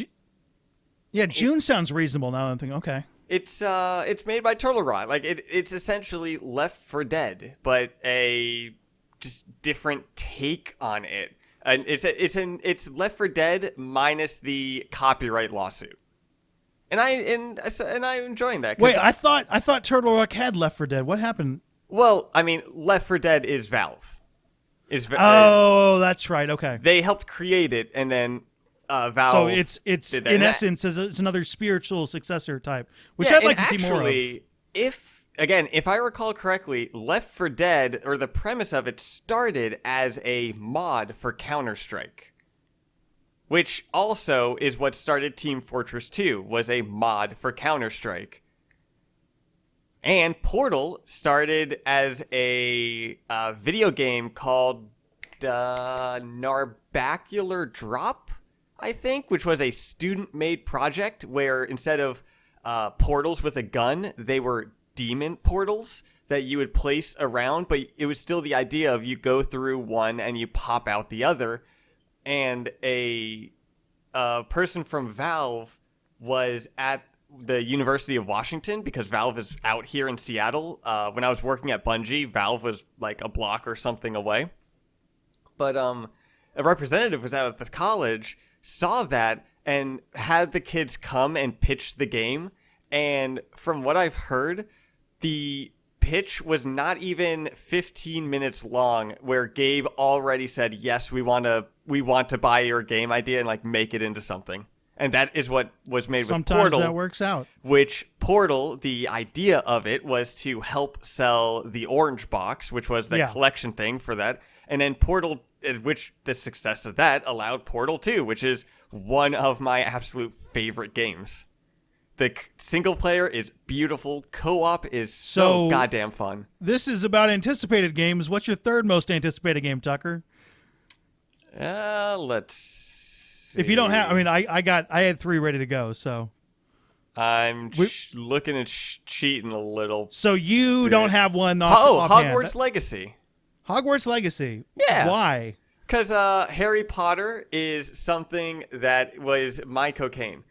Speaker 2: June sounds reasonable now. I'm thinking okay.
Speaker 3: It's made by Turtle Rock. It's essentially Left 4 Dead, but a just different take on it. And it's Left 4 Dead minus the copyright lawsuit. And I'm enjoying that.
Speaker 2: Wait, I thought Turtle Rock had Left 4 Dead. What happened?
Speaker 3: Well, I mean, Left 4 Dead is Valve.
Speaker 2: That's right. Okay.
Speaker 3: They helped create it, and then Valve.
Speaker 2: So it's in essence it's another spiritual successor type, which I'd like to see more of.
Speaker 3: If I recall correctly, Left 4 Dead, or the premise of it, started as a mod for Counter-Strike. Which also is what started Team Fortress 2, was a mod for Counter-Strike. And Portal started as a video game called Narbacular Drop, I think, which was a student-made project where instead of portals with a gun, they were demon portals that you would place around, but it was still the idea of you go through one and you pop out the other. And a person from Valve was at the University of Washington because Valve is out here in Seattle. When I was working at Bungie, Valve was like a block or something away. But a representative was out at this college, saw that, and had the kids come and pitch the game. And from what I've heard, the pitch was not even 15 minutes long, where Gabe already said, yes, we want to buy your game idea and make it into something. And that is what was made with Portal.
Speaker 2: Sometimes that works out.
Speaker 3: Which Portal, the idea of it was to help sell the orange box, which was the collection thing for that. And then Portal, which the success of that allowed Portal 2, which is one of my absolute favorite games. The single player is beautiful. Co-op is so goddamn fun.
Speaker 2: This is about anticipated games. What's your third most anticipated game, Tucker?
Speaker 3: Let's see.
Speaker 2: If you don't have, I had 3 ready to go. So
Speaker 3: I'm looking at cheating a little.
Speaker 2: So you don't have one offhand.
Speaker 3: Hogwarts Legacy.
Speaker 2: Hogwarts Legacy.
Speaker 3: Yeah.
Speaker 2: Why?
Speaker 3: Because Harry Potter is something that was my cocaine.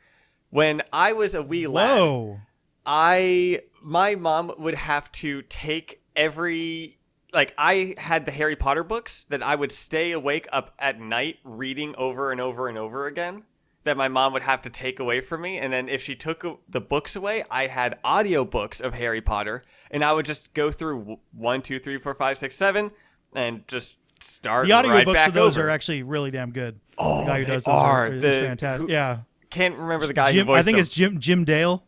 Speaker 3: When I was a wee lad, my mom would have to take I had the Harry Potter books that I would stay awake up at night reading over and over and over again, that my mom would have to take away from me. And then if she took the books away, I had audiobooks of Harry Potter, and I would just go through 1, 2, 3, 4, 5, 6, 7, and just start right back over. The audiobooks of those
Speaker 2: are actually really damn good.
Speaker 3: Oh,
Speaker 2: the guy who does
Speaker 3: those
Speaker 2: is fantastic. Yeah.
Speaker 3: Can't remember the guy who voiced
Speaker 2: I think
Speaker 3: him.
Speaker 2: it's Jim Dale.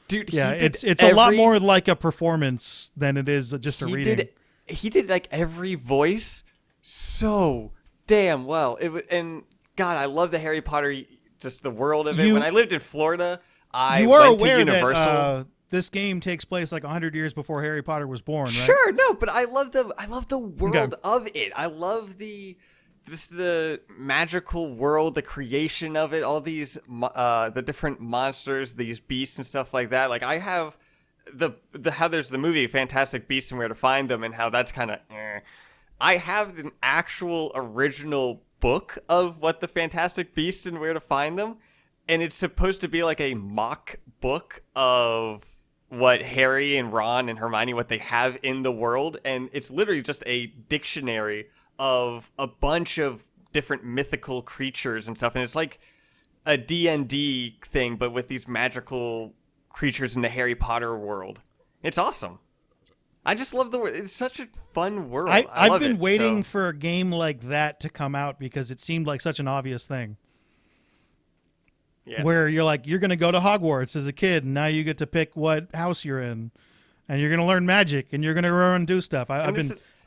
Speaker 3: Dude,
Speaker 2: yeah, it's a lot more like a performance than it is just a reading.
Speaker 3: He did every voice so damn well. And God, I love the Harry Potter, just the world of it. When I lived in Florida, I went to Universal.
Speaker 2: this game takes place like 100 years before Harry Potter was born, right?
Speaker 3: Sure, no, but I love the world
Speaker 2: Okay.
Speaker 3: of it. I love the magical world, the creation of it, all these the different monsters, these beasts and stuff like that. Like I have the how there's the movie Fantastic Beasts and Where to Find Them, and how that's kind of I have an actual original book of what the Fantastic Beasts and Where to Find Them, and it's supposed to be like a mock book of what Harry and Ron and Hermione, what they have in the world, and it's literally just a dictionary of a bunch of different mythical creatures and stuff, and it's like a D&D thing, but with these magical creatures in the Harry Potter world. It's awesome. I just love the world. It's such a fun world.
Speaker 2: I've been waiting for a game like that to come out because it seemed like such an obvious thing.
Speaker 3: Yeah.
Speaker 2: Where you're like, you're going to go to Hogwarts as a kid, and now you get to pick what house you're in, and you're going to learn magic, and you're going to run and do stuff. I'm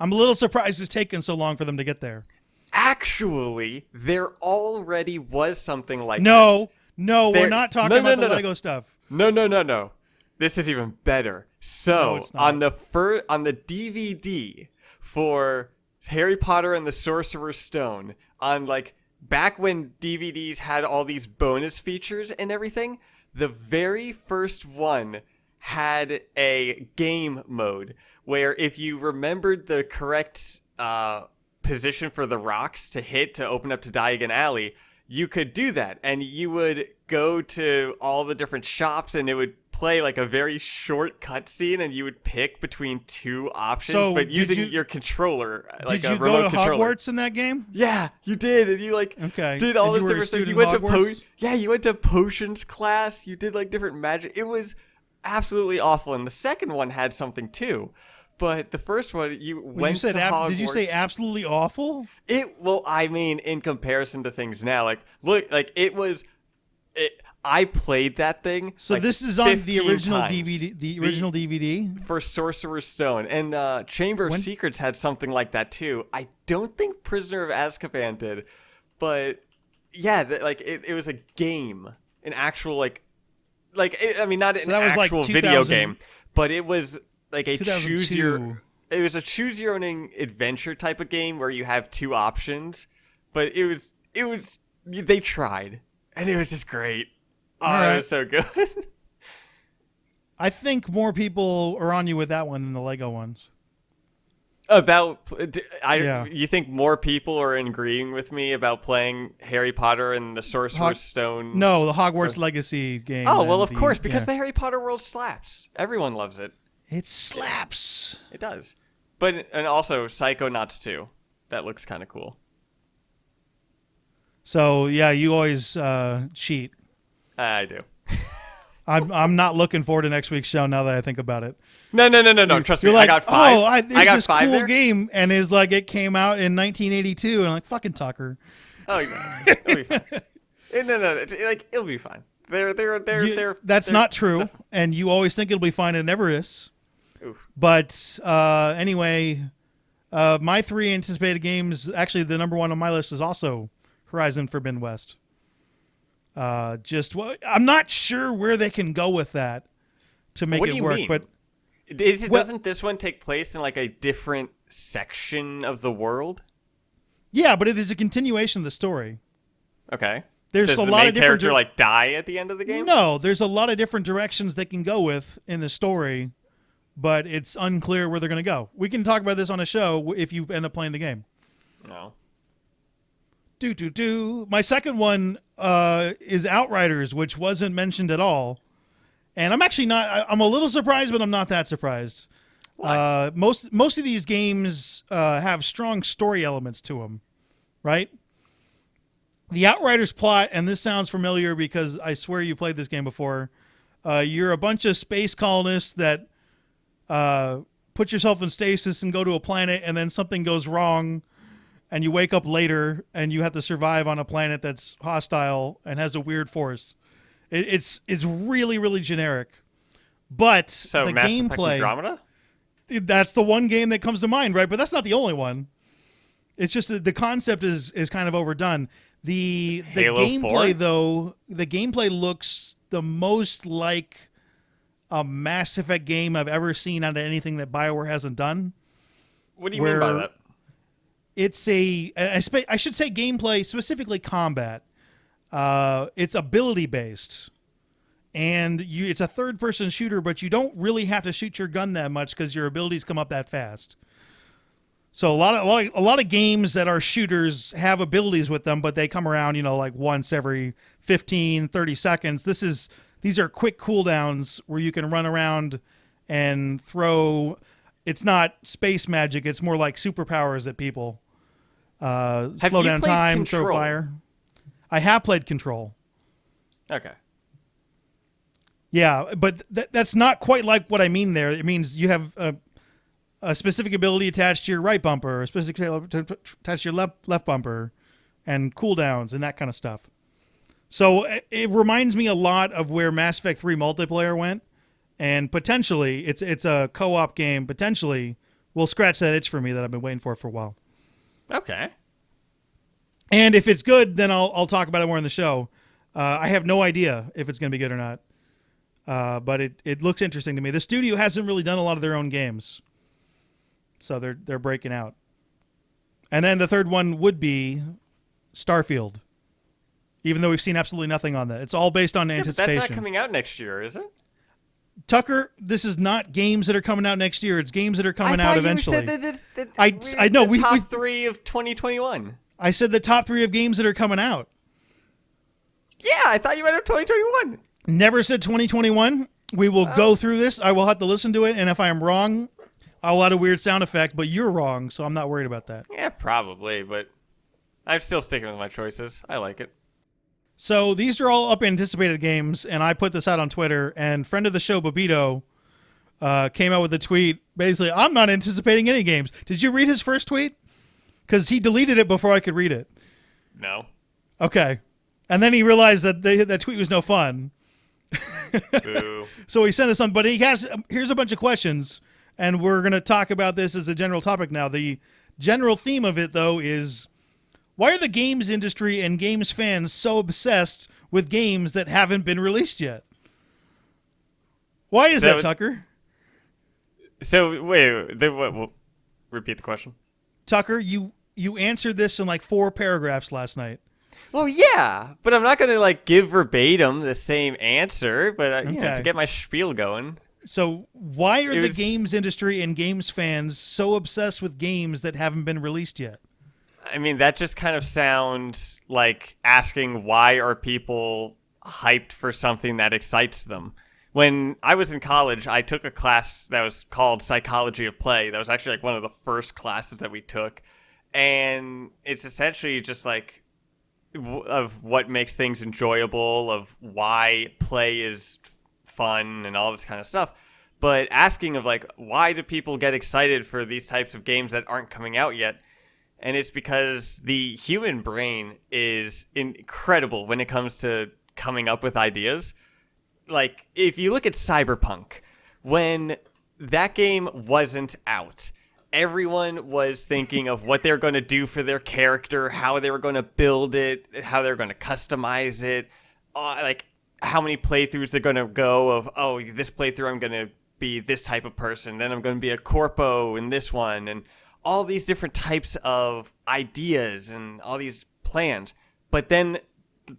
Speaker 2: a little surprised it's taken so long for them to get there.
Speaker 3: Actually, there already was something like this.
Speaker 2: No, we're not talking about the Lego stuff.
Speaker 3: No. This is even better. So,
Speaker 2: it's not.
Speaker 3: on the DVD for Harry Potter and the Sorcerer's Stone, on like back when DVDs had all these bonus features and everything, the very first one had a game mode where if you remembered the correct position for the rocks to hit to open up to Diagon Alley, you could do that, and you would go to all the different shops, and it would play like a very short cutscene, and you would pick between two options, but using your controller, like a remote controller.
Speaker 2: Did you go to Hogwarts in that game?
Speaker 3: Yeah, you did, and you did all this different stuff. You went to potions class. You did like different magic. It was absolutely awful, and the second one had something too. But the first one, you went to Hogwarts.
Speaker 2: Did you say absolutely awful?
Speaker 3: Well, I mean, in comparison to things now, like, look, like, I played that thing.
Speaker 2: So
Speaker 3: like
Speaker 2: this is on the original
Speaker 3: times.
Speaker 2: DVD, the original DVD
Speaker 3: for Sorcerer's Stone, and Chamber of Secrets had something like that too. I don't think Prisoner of Azkaban did, but yeah, it was a game, an actual not an actual video game, but it was like a choose your own adventure type of game where you have two options, but they tried, and it was just great. It was so good.
Speaker 2: I think more people are on you with that one than the Lego ones.
Speaker 3: You think more people are agreeing with me about playing Harry Potter and the Sorcerer's Stone?
Speaker 2: No, the Hogwarts Legacy game.
Speaker 3: Oh, well, of course, because the Harry Potter world slaps. Everyone loves it.
Speaker 2: It slaps.
Speaker 3: It does. And also Psychonauts 2. That looks kind of cool.
Speaker 2: So, yeah, you always cheat.
Speaker 3: I do.
Speaker 2: I'm not looking forward to next week's show now that I think about it.
Speaker 3: No. Trust me,
Speaker 2: like,
Speaker 3: I got 5.
Speaker 2: I got this
Speaker 3: 5
Speaker 2: cool
Speaker 3: there?
Speaker 2: game, and it's like it came out in 1982, and I'm like, fucking Tucker.
Speaker 3: Oh, no. It'll be fine. No. Like, it'll be fine.
Speaker 2: That's not true, and you always think it'll be fine, and it never is.
Speaker 3: Oof.
Speaker 2: But anyway, my 3 anticipated games, actually the number 1 on my list is also Horizon Forbidden West. I'm not sure where they can go with that to make it work. Mean? But
Speaker 3: doesn't this one take place in like a different section of the world?
Speaker 2: Yeah, but it is a continuation of the story.
Speaker 3: Okay.
Speaker 2: Does
Speaker 3: a lot of different character like die at the end of the game?
Speaker 2: No, there's a lot of different directions they can go with in the story, but it's unclear where they're going to go. We can talk about this on a show if you end up playing the game.
Speaker 3: No.
Speaker 2: My second one is Outriders, which wasn't mentioned at all. And I'm actually not... I'm a little surprised, but I'm not that surprised. Most of these games have strong story elements to them, right? The Outriders plot, and this sounds familiar because I swear you played this game before. You're a bunch of space colonists that put yourself in stasis and go to a planet, and then something goes wrong, and you wake up later, and you have to survive on a planet that's hostile and has a weird force. It's really, really generic. But the
Speaker 3: Mass
Speaker 2: gameplay...
Speaker 3: Effect Andromeda?
Speaker 2: That's the one game that comes to mind, right? But that's not the only one. It's just that the concept is kind of overdone. The
Speaker 3: Halo
Speaker 2: gameplay,
Speaker 3: 4?
Speaker 2: though, the gameplay looks the most like a Mass Effect game I've ever seen out of anything that BioWare hasn't done.
Speaker 3: What do you mean by that?
Speaker 2: It's I should say gameplay, specifically combat. It's ability based, and it's a third person shooter, but you don't really have to shoot your gun that much because your abilities come up that fast. So a lot of games that are shooters have abilities with them, but they come around, like once every 15, 30 seconds. These are quick cooldowns where you can run around and throw. It's not space magic. It's more like superpowers at people. Slow down time,
Speaker 3: Control?
Speaker 2: throw fire. I have played Control.
Speaker 3: Okay.
Speaker 2: Yeah, but that's not quite like what I mean there. It means you have a specific ability attached to your right bumper, a specific attached to your left bumper, and cooldowns and that kind of stuff. So it reminds me a lot of where Mass Effect 3 multiplayer went, and potentially it's a co-op game. Potentially will scratch that itch for me that I've been waiting for a while.
Speaker 3: Okay.
Speaker 2: And if it's good, then I'll talk about it more in the show. I have no idea if it's going to be good or not, but it looks interesting to me. The studio hasn't really done a lot of their own games, so they're breaking out. And then the third one would be Starfield, even though we've seen absolutely nothing on that. It's all based on anticipation.
Speaker 3: But that's not coming out next year, is it?
Speaker 2: Tucker, this is not games that are coming out next year. It's games that are coming out eventually.
Speaker 3: I thought you said that
Speaker 2: I know.
Speaker 3: The top 3 of 2021.
Speaker 2: I said the top 3 of games that are coming out.
Speaker 3: Yeah, I thought you meant of 2021.
Speaker 2: Never said 2021. We will go through this. I will have to listen to it, and if I am wrong, I'll add a weird sound effect, but you're wrong, so I'm not worried about that.
Speaker 3: Yeah, probably, but I'm still sticking with my choices. I like it.
Speaker 2: So these are all up anticipated games, and I put this out on Twitter, and friend of the show, Babito, came out with a tweet. Basically, I'm not anticipating any games. Did you read his first tweet? Because he deleted it before I could read it.
Speaker 3: No.
Speaker 2: Okay. And then he realized that that tweet was no fun.
Speaker 3: Boo.
Speaker 2: So he sent us some, but here's a bunch of questions, and we're going to talk about this as a general topic now. The general theme of it, though, is why are the games industry and games fans so obsessed with games that haven't been released yet? Why is that, Tucker?
Speaker 3: So, wait, repeat the question.
Speaker 2: Tucker, you answered this in like 4 paragraphs last night.
Speaker 3: Well, yeah, but I'm not going to give verbatim the same answer, but to get my spiel going.
Speaker 2: So why are the games industry and games fans so obsessed with games that haven't been released yet?
Speaker 3: I mean, that just kind of sounds like asking why are people hyped for something that excites them. When I was in college, I took a class that was called Psychology of Play. That was actually one of the first classes that we took. And it's essentially just of what makes things enjoyable, of why play is fun and all this kind of stuff. But asking of why do people get excited for these types of games that aren't coming out yet? And it's because the human brain is incredible when it comes to coming up with ideas. If you look at Cyberpunk, when that game wasn't out, everyone was thinking of what they were going to do for their character, how they were going to build it, how they were going to customize it, how many playthroughs they're going to go of, this playthrough I'm going to be this type of person, then I'm going to be a corpo in this one, and all these different types of ideas and all these plans. But then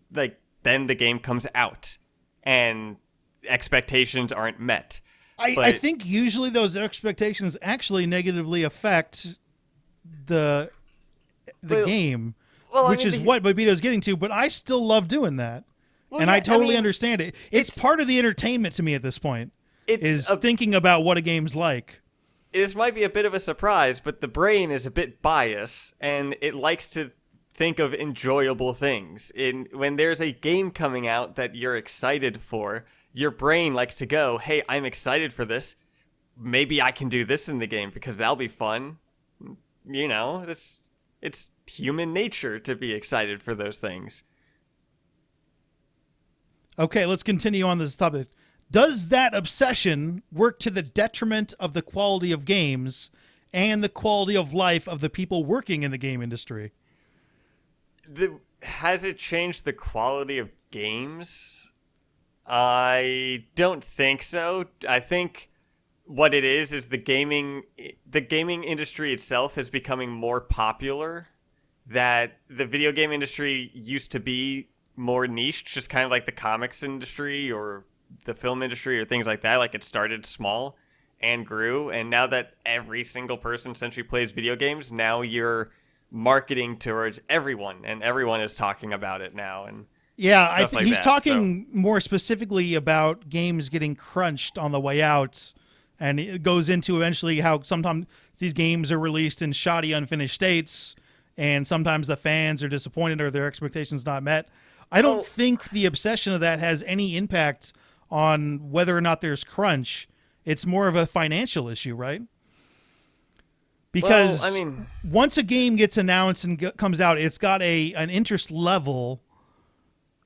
Speaker 3: the game comes out and expectations aren't met.
Speaker 2: I think usually those expectations actually negatively affect the game, which is what Babito's getting to, but I still love doing that. And I totally understand it. It's part of the entertainment to me at this point, thinking about what a game's like.
Speaker 3: This might be a bit of a surprise, but the brain is a bit biased, and it likes to think of enjoyable things. When there's a game coming out that you're excited for, your brain likes to go, hey, I'm excited for this. Maybe I can do this in the game because that'll be fun. It's human nature to be excited for those things.
Speaker 2: Okay, let's continue on this topic. Does that obsession work to the detriment of the quality of games and the quality of life of the people working in the game industry?
Speaker 3: Has it changed the quality of games? I don't think so. I think what it is the gaming industry itself is becoming more popular. That the video game industry used to be more niche, just kind of like the comics industry or the film industry or things like that. Like it started small and grew, and now that every single person essentially plays video games, now you're marketing towards everyone, and everyone is talking about it now. And
Speaker 2: yeah, I think
Speaker 3: like
Speaker 2: he's
Speaker 3: that,
Speaker 2: talking more specifically about games getting crunched on the way out, and it goes into eventually how sometimes these games are released in shoddy, unfinished states, and sometimes the fans are disappointed or their expectations not met. I don't think the obsession of that has any impact on whether or not there's crunch. It's more of a financial issue, right? Because once a game gets announced and comes out, it's got an interest level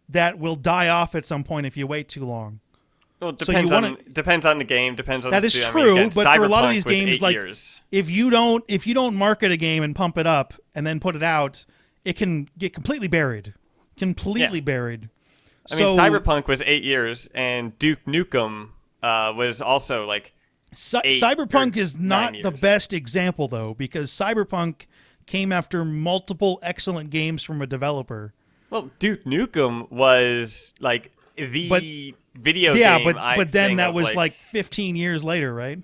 Speaker 2: that will die off at some point if you wait too long.
Speaker 3: Well, it depends on the game. Depends on
Speaker 2: that
Speaker 3: the
Speaker 2: is
Speaker 3: studio.
Speaker 2: true.
Speaker 3: Again,
Speaker 2: but for a lot of these games, like
Speaker 3: years.
Speaker 2: if you don't market a game and pump it up and then put it out, it can get completely buried. Buried.
Speaker 3: I mean, Cyberpunk was 8 years, and Duke Nukem was also like.
Speaker 2: Cyberpunk is not the best example though, because Cyberpunk came after multiple excellent games from a developer.
Speaker 3: Well, Duke Nukem was like the video game.
Speaker 2: Yeah, but then that was like 15 years later, right?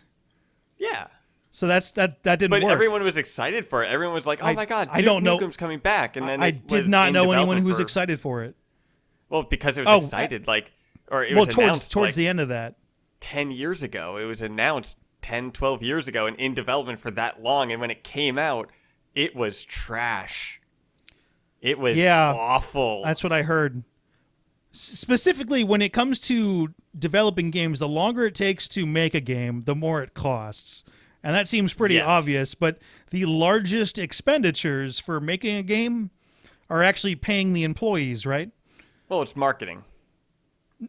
Speaker 3: Yeah.
Speaker 2: So that didn't work.
Speaker 3: But everyone was excited for it. Everyone was like, "Oh my god, Duke Nukem's coming back!" And then
Speaker 2: I did not know anyone who was excited for it.
Speaker 3: Well, because it was excited, was announced
Speaker 2: towards the end of that.
Speaker 3: 10 years ago. It was announced 10, 12 years ago and in development for that long. And when it came out, it was trash. It was awful.
Speaker 2: That's what I heard. Specifically, when it comes to developing games, the longer it takes to make a game, the more it costs. And that seems pretty obvious. But the largest expenditures for making a game are actually paying the employees, right?
Speaker 3: Well, it's marketing.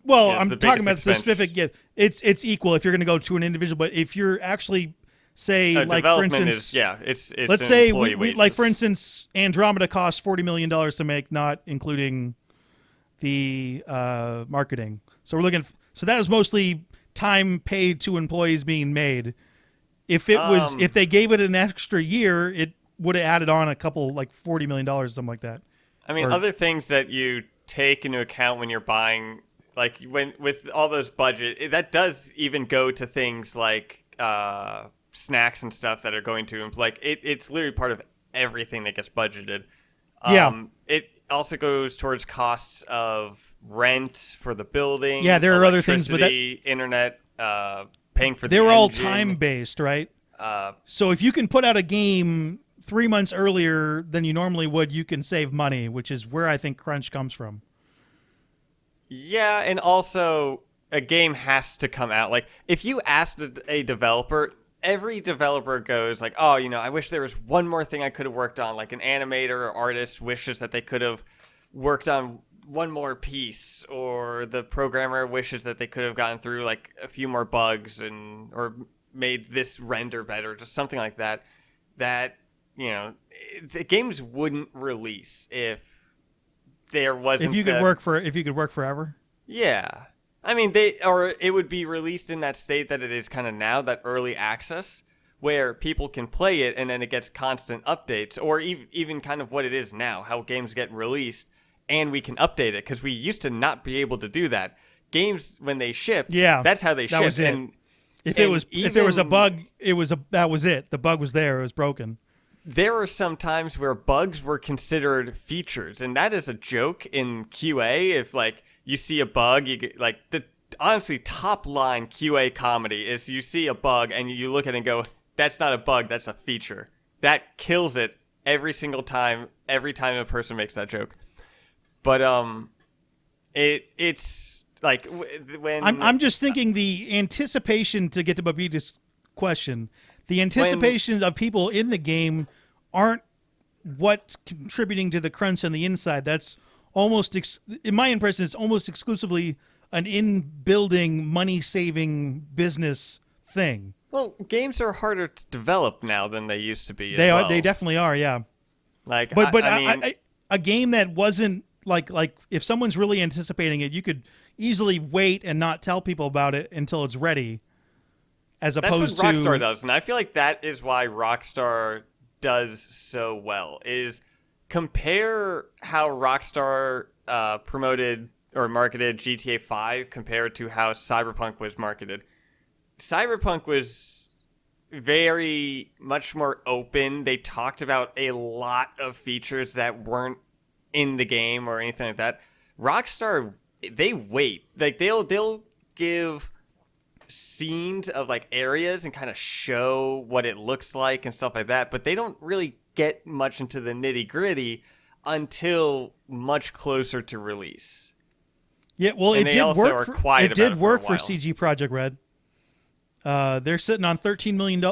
Speaker 2: Well, I'm talking about specific. Yeah, it's equal if you're going to go to an individual, but if you're actually, say, like for instance,
Speaker 3: it's
Speaker 2: let's say we like for instance, Andromeda cost $40 million to make, not including the marketing. So we're looking. So that was mostly time paid to employees being made. If it was, if they gave it an extra year, it would have added on a couple, like $40 million, something like that.
Speaker 3: I mean, other things that you take into account when you're buying. Like when with all those budget, that does even go to things like snacks and stuff that are going to it's literally part of everything that gets budgeted. It also goes towards costs of rent for the building.
Speaker 2: Yeah, there are other things, but
Speaker 3: internet, paying for.
Speaker 2: They're all time based, right? So if you can put out a game 3 months earlier than you normally would, you can save money, which is where I think crunch comes from.
Speaker 3: Yeah, and also a game has to come out. Like, if you asked a developer, every developer goes like, oh, I wish there was one more thing I could have worked on. Like an animator or artist wishes that they could have worked on one more piece, or the programmer wishes that they could have gotten through like a few more bugs or made this render better, just something like that. That, the games wouldn't release if there wasn't.
Speaker 2: If you could work forever.
Speaker 3: Yeah, I mean it would be released in that state that it is kind of now, that early access where people can play it and then it gets constant updates, or even kind of what it is now, how games get released and we can update it, because we used to not be able to do that. Games when they ship, that's how they ship.
Speaker 2: That was it. And if there was a bug, that was it. The bug was there. It was broken.
Speaker 3: There are some times where bugs were considered features, and that is a joke in QA. If you see a bug, you get the honestly top line QA comedy is you see a bug and you look at it and go, "That's not a bug, that's a feature." That kills it every single time. Every time a person makes that joke, but it's like when
Speaker 2: I'm just thinking the anticipation, to get to Babita's question. The anticipation of people in the game aren't what's contributing to the crunch on the inside. That's almost, in my impression, it's almost exclusively an in-building, money-saving business thing.
Speaker 3: Well, games are harder to develop now than they used to be.
Speaker 2: They definitely are. Yeah. A game that wasn't like if someone's really anticipating it, you could easily wait and not tell people about it until it's ready, as opposed
Speaker 3: That's what Rockstar does, and I feel like that is why Rockstar does so well. Is compare how Rockstar promoted or marketed GTA 5 compared to how Cyberpunk was marketed. Cyberpunk was very much more open. They talked about a lot of features that weren't in the game or anything like that. Rockstar, they wait. Like they'll give scenes of like areas and kind of show what it looks like and stuff like that, but they don't really get much into the nitty-gritty until much closer to release.
Speaker 2: Yeah, well,
Speaker 3: And
Speaker 2: it
Speaker 3: they
Speaker 2: did
Speaker 3: also
Speaker 2: work.
Speaker 3: are
Speaker 2: For,
Speaker 3: quiet
Speaker 2: it
Speaker 3: about
Speaker 2: did
Speaker 3: it for
Speaker 2: work
Speaker 3: a
Speaker 2: for
Speaker 3: while.
Speaker 2: CG Project Red. They're sitting on 13 million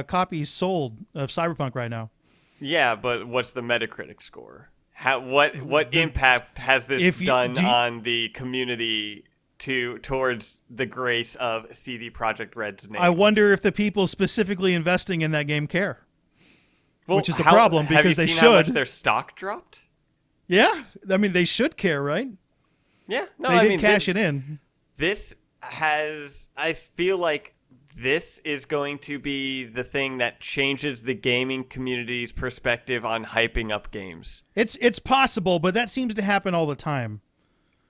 Speaker 2: copies sold of Cyberpunk right now.
Speaker 3: Yeah, but what's the Metacritic score? What impact has this done on the community towards the grace of CD Projekt Red's name?
Speaker 2: I wonder if the people specifically investing in that game care.
Speaker 3: Well,
Speaker 2: which is a problem
Speaker 3: have
Speaker 2: because
Speaker 3: you
Speaker 2: they
Speaker 3: seen
Speaker 2: should.
Speaker 3: How much their stock dropped?
Speaker 2: Yeah, I mean they should care, right?
Speaker 3: Yeah, no,
Speaker 2: they
Speaker 3: I
Speaker 2: did
Speaker 3: mean,
Speaker 2: cash it in.
Speaker 3: This has, I feel like this is going to be the thing that changes the gaming community's perspective on hyping up games.
Speaker 2: It's possible, but that seems to happen all the time.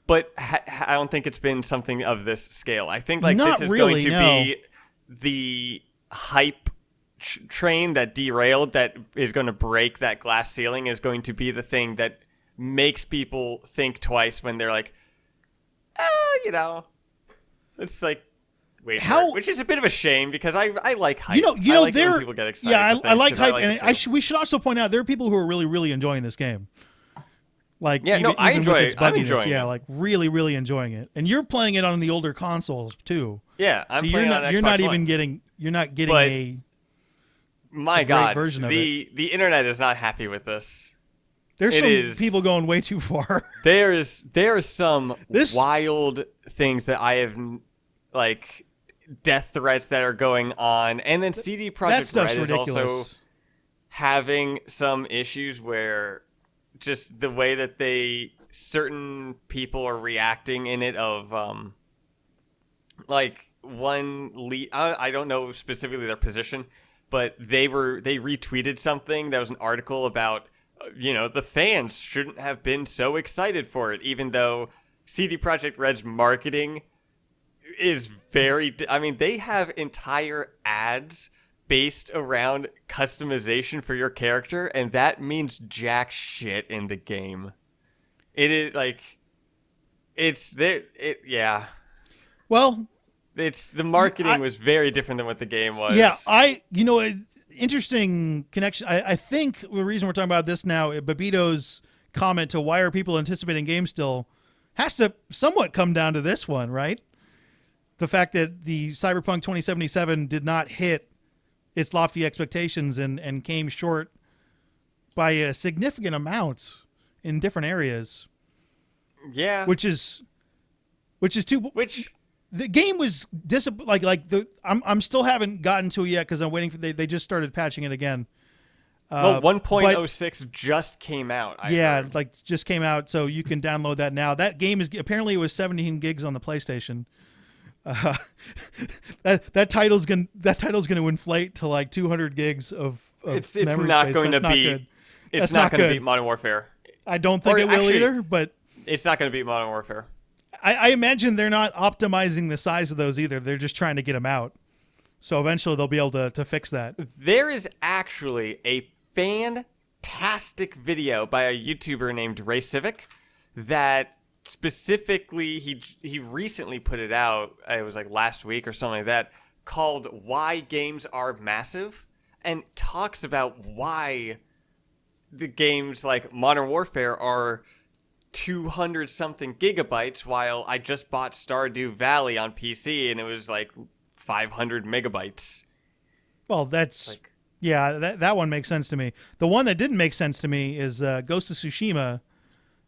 Speaker 3: But I don't think it's been something of this scale. I think like
Speaker 2: Not
Speaker 3: this is
Speaker 2: really,
Speaker 3: going to
Speaker 2: no.
Speaker 3: be the hype train that derailed, that is going to break that glass ceiling, is going to be the thing that makes people think twice when they're like, it's like, wait, which is a bit of a shame because I like hype.
Speaker 2: You know,
Speaker 3: I like it when people get excited.
Speaker 2: Yeah,
Speaker 3: for
Speaker 2: I like
Speaker 3: things, 'cause
Speaker 2: hype,
Speaker 3: like
Speaker 2: and
Speaker 3: it too.
Speaker 2: we should also point out there are people who are really, really enjoying this game. Like,
Speaker 3: Yeah, no, I
Speaker 2: even
Speaker 3: enjoy
Speaker 2: with its
Speaker 3: it. I'm
Speaker 2: bugginess,
Speaker 3: enjoying
Speaker 2: yeah,
Speaker 3: it.
Speaker 2: like really, really enjoying it. And you're playing it on the older consoles too.
Speaker 3: Yeah, I'm
Speaker 2: so
Speaker 3: playing on Xbox
Speaker 2: you're not
Speaker 3: One.
Speaker 2: even getting
Speaker 3: But
Speaker 2: a
Speaker 3: My
Speaker 2: a great
Speaker 3: God,
Speaker 2: version of
Speaker 3: the internet is not happy with this.
Speaker 2: There's
Speaker 3: It
Speaker 2: some
Speaker 3: is-
Speaker 2: people going way too far.
Speaker 3: There is some
Speaker 2: This-
Speaker 3: wild things that I have, like death threats that are going on, and then CD
Speaker 2: That
Speaker 3: Projekt
Speaker 2: stuff's
Speaker 3: Red is
Speaker 2: ridiculous.
Speaker 3: also having some issues where just the way that certain people are reacting in it of like one lead, I don't know specifically their position, but they retweeted something that was an article about the fans shouldn't have been so excited for it, even though CD Projekt Red's marketing is very I mean, they have entire ads based around customization for your character, and that means jack shit in the game. It is like yeah.
Speaker 2: Well,
Speaker 3: It's the marketing was very different than what the game was.
Speaker 2: yeah, interesting connection. I think the reason we're talking about this now, Babito's comment to why are people anticipating games still, has to somewhat come down to this one, right? The fact that the Cyberpunk 2077 did not hit its lofty expectations and came short by a significant amount in different areas.
Speaker 3: Yeah.
Speaker 2: Which too. The game was I'm still haven't gotten to it yet because I'm waiting for they just started patching it again.
Speaker 3: Well, 1.06 just came out. I heard.
Speaker 2: Like just came out, so you can download that now. That game is apparently it was 17 gigs on the PlayStation. That title's gonna inflate to like 200 gigs of
Speaker 3: it's
Speaker 2: memory
Speaker 3: not
Speaker 2: space.
Speaker 3: going
Speaker 2: That's
Speaker 3: to
Speaker 2: not
Speaker 3: be.
Speaker 2: good.
Speaker 3: It's
Speaker 2: That's
Speaker 3: not
Speaker 2: not
Speaker 3: going to
Speaker 2: good.
Speaker 3: beat Modern Warfare.
Speaker 2: I don't think
Speaker 3: Or
Speaker 2: it will
Speaker 3: actually-
Speaker 2: either, but
Speaker 3: It's not going to beat Modern Warfare.
Speaker 2: I imagine they're not optimizing the size of those either. They're just trying to get them out. So eventually they'll be able to fix that.
Speaker 3: There is actually a fantastic video by a YouTuber named Ray Civic that specifically he recently put it out. It was like last week or something like that, called "Why Games Are Massive," and talks about why the games like Modern Warfare are 200 something gigabytes, while I just bought Stardew Valley on PC and it was like 500 megabytes.
Speaker 2: Well, that's
Speaker 3: Like,
Speaker 2: yeah, that one makes sense to me. The one that didn't make sense to me is Ghost of Tsushima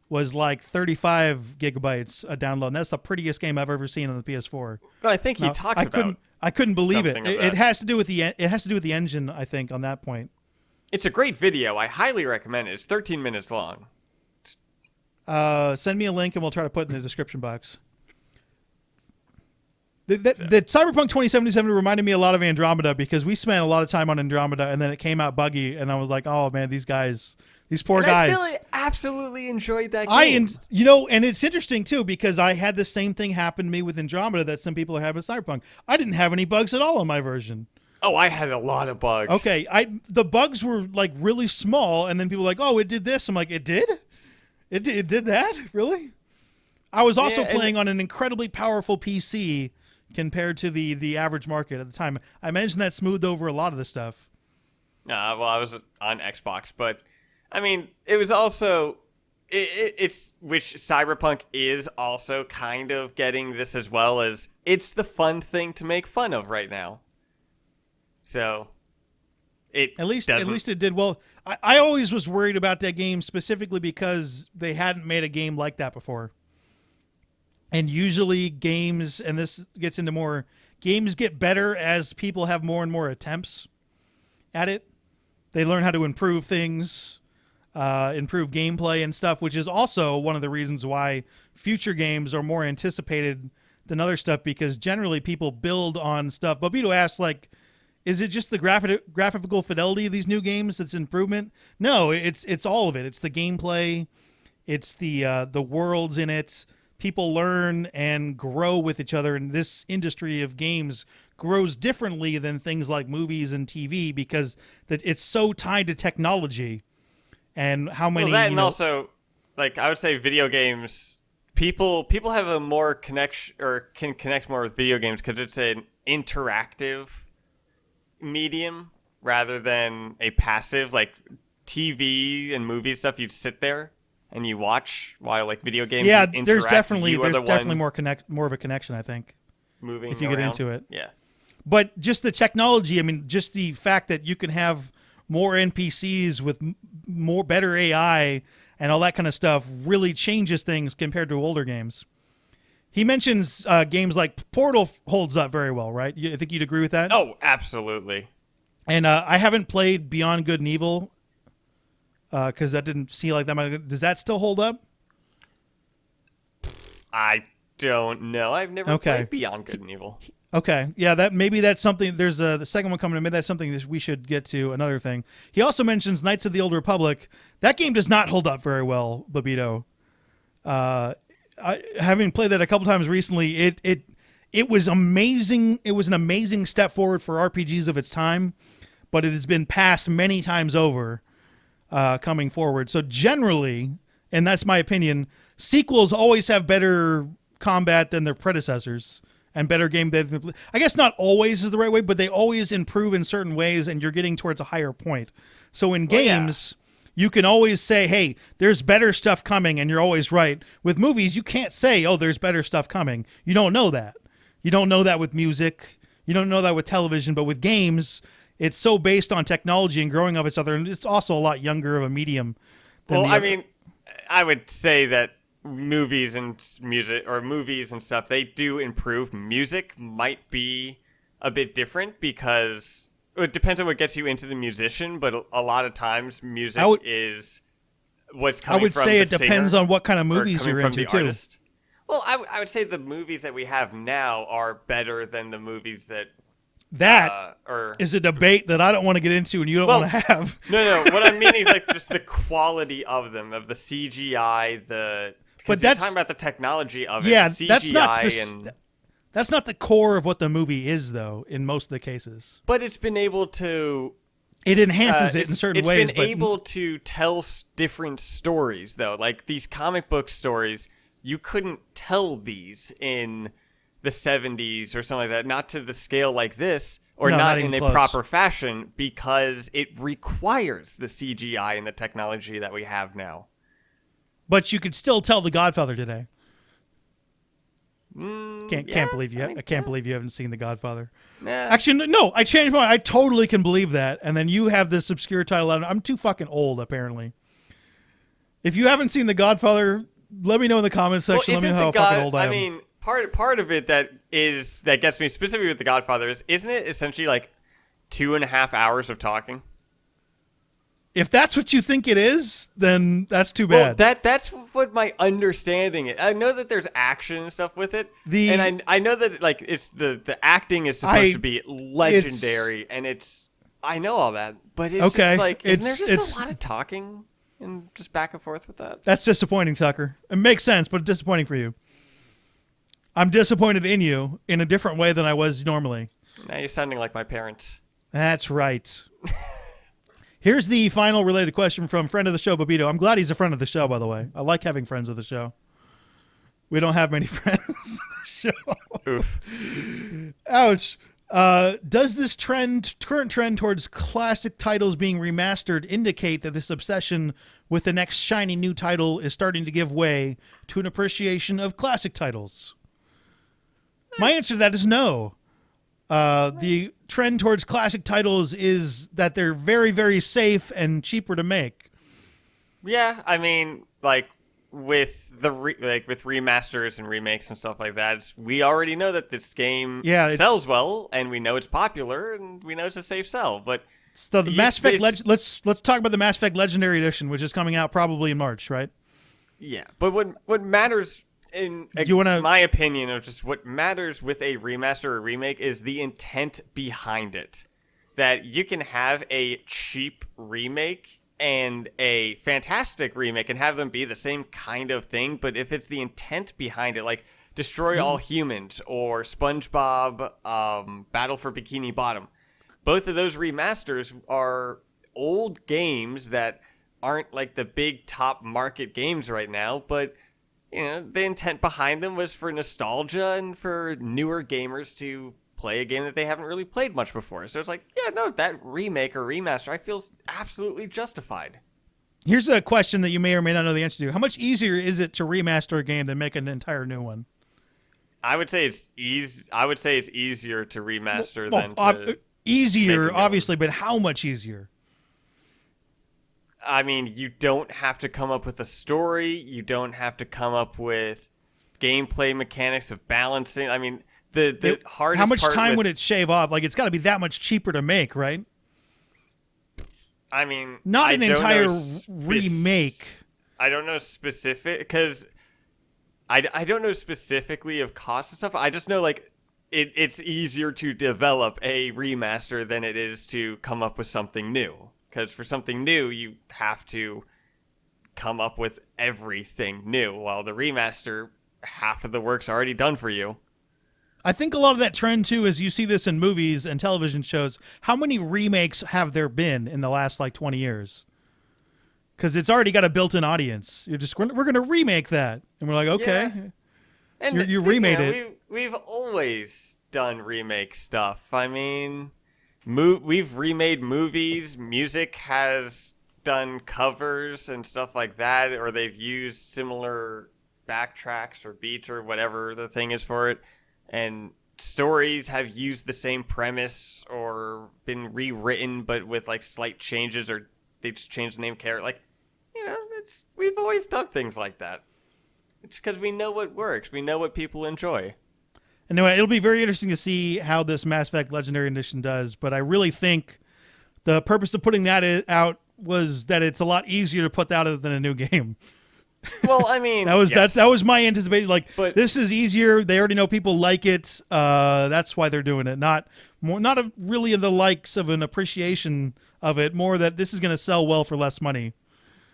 Speaker 2: was like 35 gigabytes a download. And that's the prettiest game I've ever seen on the PS4.
Speaker 3: no, I think he talks about.
Speaker 2: I couldn't believe it.
Speaker 3: something of
Speaker 2: It
Speaker 3: that.
Speaker 2: has to do with the engine, I think, on that point.
Speaker 3: It's a great video. I highly recommend it. It's 13 minutes long.
Speaker 2: Send me a link and we'll try to put it in the description box. The Cyberpunk 2077 reminded me a lot of Andromeda because we spent a lot of time on Andromeda, and then it came out buggy, and I was like, oh man, these poor guys.
Speaker 3: I still absolutely enjoyed that game.
Speaker 2: And it's interesting too because I had the same thing happen to me with Andromeda that some people have with Cyberpunk. I didn't have any bugs at all in my version.
Speaker 3: Oh, I had a lot of bugs.
Speaker 2: Okay, the bugs were like really small, and then people were like, oh, it did this. I'm like, it did? It did that? Really? I was also playing on an incredibly powerful PC compared to the average market at the time. I mentioned that smoothed over a lot of the stuff.
Speaker 3: Well, I was on Xbox, but I mean, it was also it's which Cyberpunk is also kind of getting this as well as it's the fun thing to make fun of right now. So at least
Speaker 2: it did well. I always was worried about that game specifically because they hadn't made a game like that before. And usually games, and this gets into more, games get better as people have more and more attempts at it. They learn how to improve things, improve gameplay and stuff, which is also one of the reasons why future games are more anticipated than other stuff, because generally people build on stuff. Bobito asks, like, is it just the graphical fidelity of these new games that's improvement? No, it's all of it. It's the gameplay. It's the worlds in it. People learn and grow with each other, and this industry of games grows differently than things like movies and TV because it's so tied to technology and how many.
Speaker 3: Well, that and also, like I would say, video games. People have a more connection or can connect more with video games because it's an interactive medium rather than a passive like TV and movie stuff. You'd sit there and you watch while like video games.
Speaker 2: Yeah,
Speaker 3: interact.
Speaker 2: there's definitely more of a connection, I think.
Speaker 3: Moving
Speaker 2: if you
Speaker 3: around.
Speaker 2: get into it.
Speaker 3: Yeah.
Speaker 2: But just the technology, I mean, just the fact that you can have more NPCs with better AI and all that kind of stuff really changes things compared to older games. He mentions games like Portal holds up very well, right? I think you'd agree with that?
Speaker 3: Oh, absolutely.
Speaker 2: And I haven't played Beyond Good and Evil because that didn't seem like that might. Does that still hold up?
Speaker 3: I don't know. I've never played Beyond Good and Evil.
Speaker 2: Okay, yeah, that's something. There's the second one coming. Maybe that's something that we should get to. Another thing. He also mentions Knights of the Old Republic. That game does not hold up very well, Babito. Having played that a couple times recently, it was amazing. It was an amazing step forward for RPGs of its time, but it has been passed many times over coming forward. So generally, and that's my opinion, sequels always have better combat than their predecessors and better game. I guess not always is the right way, but they always improve in certain ways, and you're getting towards a higher point. So in games, you can always say, hey, there's better stuff coming, and you're always right. With movies, you can't say, oh, there's better stuff coming. You don't know that. You don't know that with music. You don't know that with television. But with games, it's so based on technology and growing of each other, and it's also a lot younger of a medium.
Speaker 3: I mean, I would say that movies and music or movies and stuff, they do improve. Music might be a bit different because it depends on what gets you into the musician, but a lot of times music is what's coming from the singer.
Speaker 2: I would say it depends on what kind of movies you're into too.
Speaker 3: Artist. Well, I would say the movies that we have now are better than the movies that
Speaker 2: is a debate that I don't want to get into and you don't want to have.
Speaker 3: No. What I mean is like just the quality of them, of the CGI, But you're talking about the technology of it.
Speaker 2: Yeah,
Speaker 3: the CGI
Speaker 2: that's not the core of what the movie is, though, in most of the cases.
Speaker 3: But it's been able to...
Speaker 2: It enhances it in certain ways.
Speaker 3: It's been able to tell different stories, though. Like, these comic book stories, you couldn't tell these in the 70s or something like that. Not to the scale like this, or not in a proper fashion, because it requires the CGI and the technology that we have now.
Speaker 2: But you could still tell The Godfather today. Can't believe you haven't seen The Godfather.
Speaker 3: Nah.
Speaker 2: Actually, no, I changed my mind. I totally can believe that. And then you have this obscure title. I'm too fucking old, apparently. If you haven't seen The Godfather, let me know in the comments section. Let me know how fucking old I am.
Speaker 3: I mean, part of it that gets me specifically with The Godfather isn't it essentially like 2.5 hours of talking?
Speaker 2: If that's what you think it is, then that's too
Speaker 3: Well,
Speaker 2: bad.
Speaker 3: that's what my understanding is. I know that there's action and stuff with it, and I know that like it's the acting is supposed to be legendary, and I know all that, but it's just like isn't there just a lot of talking and just back and forth with that?
Speaker 2: That's disappointing, Tucker. It makes sense, but disappointing for you. I'm disappointed in you in a different way than I was normally.
Speaker 3: Now you're sounding like my parents.
Speaker 2: That's right. Here's the final related question from friend of the show, Babito. I'm glad he's a friend of the show, by the way. I like having friends of the show. We don't have many friends of the show.
Speaker 3: Oof.
Speaker 2: Ouch. Does this current trend towards classic titles being remastered indicate that this obsession with the next shiny new title is starting to give way to an appreciation of classic titles? My answer to that is no. The trend towards classic titles is that they're very, very safe and cheaper to make.
Speaker 3: Yeah, I mean, like with with remasters and remakes and stuff like that, we already know that this game sells well, and we know it's popular, and we know it's a safe sell. But
Speaker 2: so the Mass Effect let's talk about the Mass Effect Legendary Edition, which is coming out probably in March, right?
Speaker 3: Yeah, but what matters in my opinion of just what matters with a remaster or remake is the intent behind it. That you can have a cheap remake and a fantastic remake and have them be the same kind of thing, but if it's the intent behind it, like Destroy All Humans or SpongeBob Battle for Bikini Bottom, both of those remasters are old games that aren't like the big top market games right now, but you know, the intent behind them was for nostalgia and for newer gamers to play a game that they haven't really played much before. So it's like, yeah, no, that remake or remaster, I feel absolutely justified.
Speaker 2: Here's a question that you may or may not know the answer to. How much easier is it to remaster a game than make an entire new one?
Speaker 3: I would say it's easier to remaster than to
Speaker 2: easier, obviously, but how much easier?
Speaker 3: I mean, you don't have to come up with a story. You don't have to come up with gameplay mechanics of balancing. I mean, the hardest
Speaker 2: how much
Speaker 3: part
Speaker 2: time would it shave off? Like, it's got to be that much cheaper to make, right?
Speaker 3: I mean,
Speaker 2: not an entire remake.
Speaker 3: I don't know specific because I don't know specifically of cost and stuff. I just know like it's easier to develop a remaster than it is to come up with something new. Because for something new, you have to come up with everything new, while the remaster, half of the work's already done for you.
Speaker 2: I think a lot of that trend, too, is you see this in movies and television shows. How many remakes have there been in the last, 20 years? Because it's already got a built-in audience. You're just, we're going to remake that. And we're like, okay.
Speaker 3: Yeah. And
Speaker 2: you remade it.
Speaker 3: We've always done remake stuff. I mean, we've remade movies. Music has done covers and stuff like that, or they've used similar backtracks or beats or whatever the thing is for it. And stories have used the same premise or been rewritten, but with slight changes, or they just changed the name character. We've always done things like that. It's because we know what works. We know what people enjoy.
Speaker 2: Anyway, it'll be very interesting to see how this Mass Effect Legendary Edition does, but I really think the purpose of putting that out was that it's a lot easier to put that out than a new game.
Speaker 3: Well, I mean,
Speaker 2: that was my anticipation. This is easier. They already know people like it. That's why they're doing it. Not really in the likes of an appreciation of it. More that this is going to sell well for less money.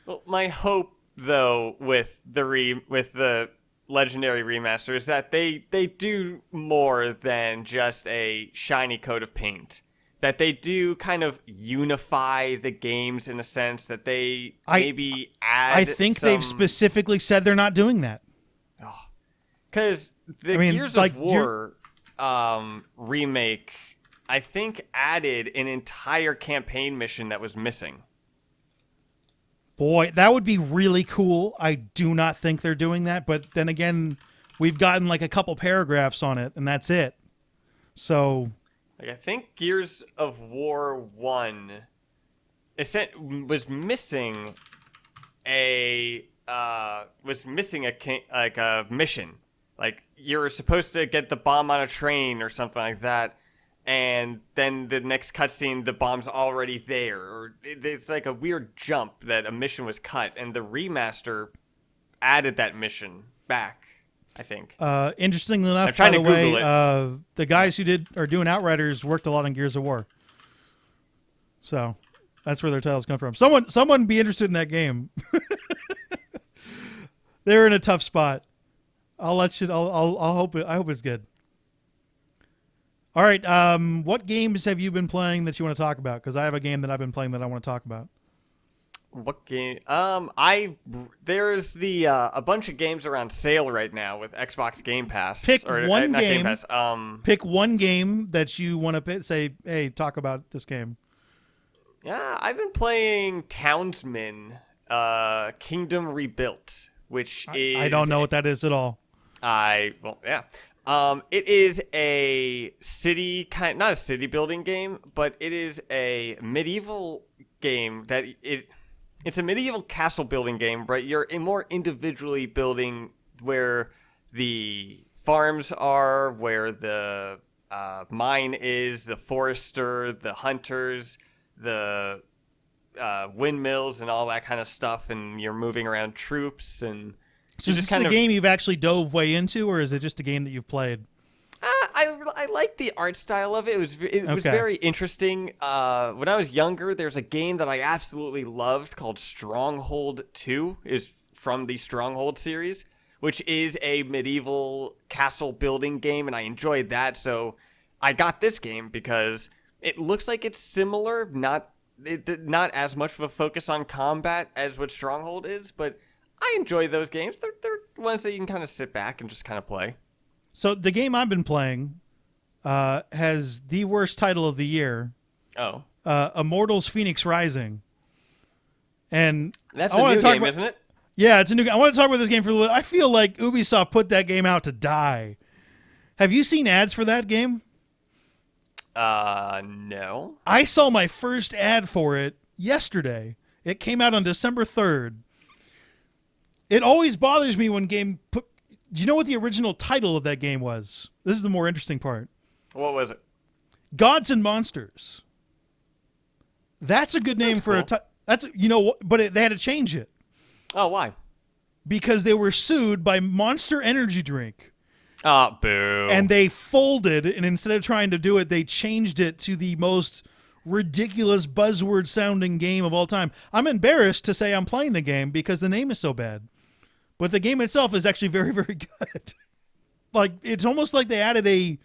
Speaker 3: Well, my hope though with the Legendary remaster is that they do more than just a shiny coat of paint. That they do kind of unify the games in a sense that they maybe add.
Speaker 2: I think they've specifically said they're not doing that.
Speaker 3: Because Gears of War remake, I think, added an entire campaign mission that was missing.
Speaker 2: Boy, that would be really cool. I do not think they're doing that, but then again, we've gotten a couple paragraphs on it, and that's it. So,
Speaker 3: I think Gears of War 1 was missing a mission. You're supposed to get the bomb on a train or something like that, and then the next cutscene, the bomb's already there, or it's like a weird jump that a mission was cut, and the remaster added that mission back, I think.
Speaker 2: Interestingly enough,
Speaker 3: I'm trying
Speaker 2: by
Speaker 3: to
Speaker 2: the way,
Speaker 3: Google it.
Speaker 2: the guys who are doing Outriders worked a lot on Gears of War. So that's where their titles come from. Someone be interested in that game. They're in a tough spot. I'll let you. I'll hope. I hope it's good. All right. What games have you been playing that you want to talk about? Because I have a game that I've been playing that I want to talk about.
Speaker 3: What game? There's a bunch of games are on sale right now with Xbox Game Pass.
Speaker 2: Pick one
Speaker 3: not
Speaker 2: game.
Speaker 3: Game Pass.
Speaker 2: Pick one game that you want to say. Hey, talk about this game.
Speaker 3: Yeah, I've been playing Townsman, Kingdom Rebuilt, which is
Speaker 2: I don't know what that is at all.
Speaker 3: Yeah. It is a not a city building game, but it is a medieval game that it's a medieval castle building game, but you're more individually building where the farms are, where the mine is, the forester, the hunters, the windmills, and all that kind of stuff, and you're moving around troops and.
Speaker 2: So is this a game you've actually dove way into, or is it just a game that you've played?
Speaker 3: I like the art style of it. It was very interesting. When I was younger, there's a game that I absolutely loved called Stronghold 2. Is from the Stronghold series, which is a medieval castle building game, and I enjoyed that. So I got this game because it looks like it's similar, not as much of a focus on combat as what Stronghold is, but I enjoy those games. They're ones that you can kind of sit back and just kind of play.
Speaker 2: So the game I've been playing has the worst title of the year.
Speaker 3: Oh.
Speaker 2: Immortals Phoenix Rising. And
Speaker 3: that's a new game, isn't it?
Speaker 2: Yeah, it's a new game. I want to talk about this game for a little bit. I feel like Ubisoft put that game out to die. Have you seen ads for that game?
Speaker 3: No.
Speaker 2: I saw my first ad for it yesterday. It came out on December 3rd. It always bothers me when do you know what the original title of that game was? This is the more interesting part.
Speaker 3: What was it?
Speaker 2: Gods and Monsters. That's a good name for
Speaker 3: cool.
Speaker 2: but they had to change it.
Speaker 3: Oh, why?
Speaker 2: Because they were sued by Monster Energy Drink.
Speaker 3: Oh, boo.
Speaker 2: And they folded, and instead of trying to do it, they changed it to the most ridiculous buzzword-sounding game of all time. I'm embarrassed to say I'm playing the game because the name is so bad. But the game itself is actually very, very good. Like, it's almost like they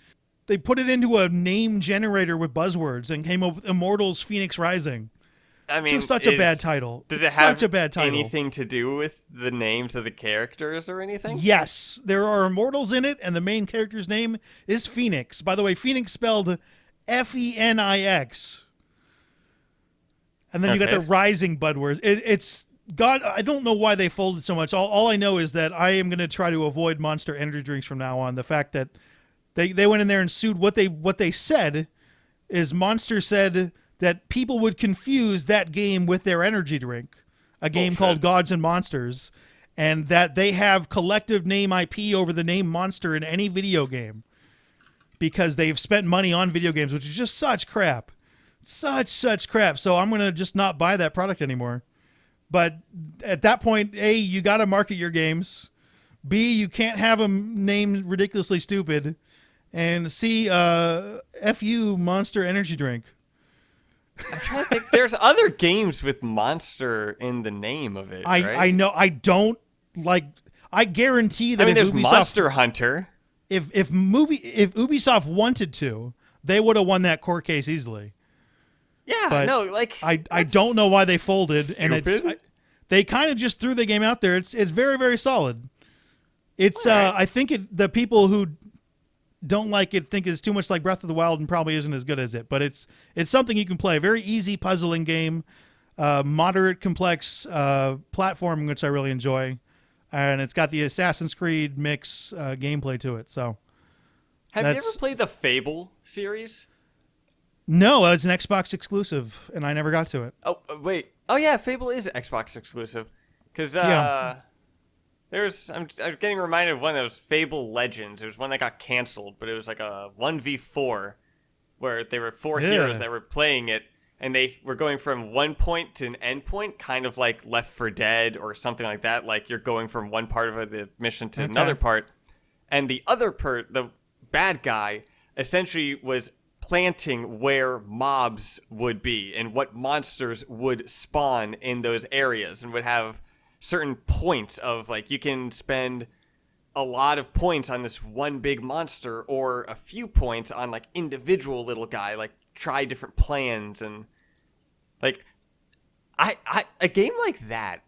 Speaker 2: put it into a name generator with buzzwords and came up with Immortals Phoenix Rising.
Speaker 3: I mean,
Speaker 2: it's such a bad title.
Speaker 3: Does it have
Speaker 2: such a bad title.
Speaker 3: anything to do with the names of the characters or anything?
Speaker 2: Yes, there are immortals in it, and the main character's name is Phoenix. By the way, Phoenix spelled F-E-N-I-X. And then you got the rising buzzwords. It's God. I don't know why they folded so much. All I know is that I am going to try to avoid Monster Energy drinks from now on. The fact that they went in there and sued. What they said is Monster said that people would confuse that game with their energy drink, a game called Gods and Monsters, and that they have collective name IP over the name Monster in any video game because they've spent money on video games, which is just such crap. Such crap. So I'm going to just not buy that product anymore. But at that point, A, you got to market your games. B, you can't have them named ridiculously stupid. And C, F you, Monster Energy Drink.
Speaker 3: I'm trying to think. There's other games with Monster in the name of it, right?
Speaker 2: I know. I don't like. I guarantee that
Speaker 3: there's
Speaker 2: Ubisoft,
Speaker 3: Monster Hunter.
Speaker 2: If Ubisoft wanted to, they would have won that court case easily.
Speaker 3: Yeah,
Speaker 2: but
Speaker 3: no, like
Speaker 2: I don't know why they folded,
Speaker 3: stupid.
Speaker 2: and they kind of just threw the game out there. It's very, very solid. It's
Speaker 3: right.
Speaker 2: I think the people who don't like it think it's too much like Breath of the Wild and probably isn't as good as it, but it's something you can play. Very easy puzzling game, moderate complex platforming, which I really enjoy, and it's got the Assassin's Creed mix gameplay to it. So,
Speaker 3: have you ever played the Fable series?
Speaker 2: No, it's an Xbox exclusive, and I never got to it.
Speaker 3: Oh wait, oh yeah, Fable is Xbox exclusive, because I'm getting reminded of one that was Fable Legends. It was one that got canceled, but it was like a 1v4 where there were 4
Speaker 2: Yeah.
Speaker 3: heroes that were playing it, and they were going from one point to an end point, kind of like Left 4 Dead or something like that. Like you're going from one part of the mission to another part, and the other the bad guy, essentially was planting where mobs would be and what monsters would spawn in those areas, and would have certain points of like you can spend a lot of points on this one big monster or a few points on like individual little guy, like try different plans. And like I a game like that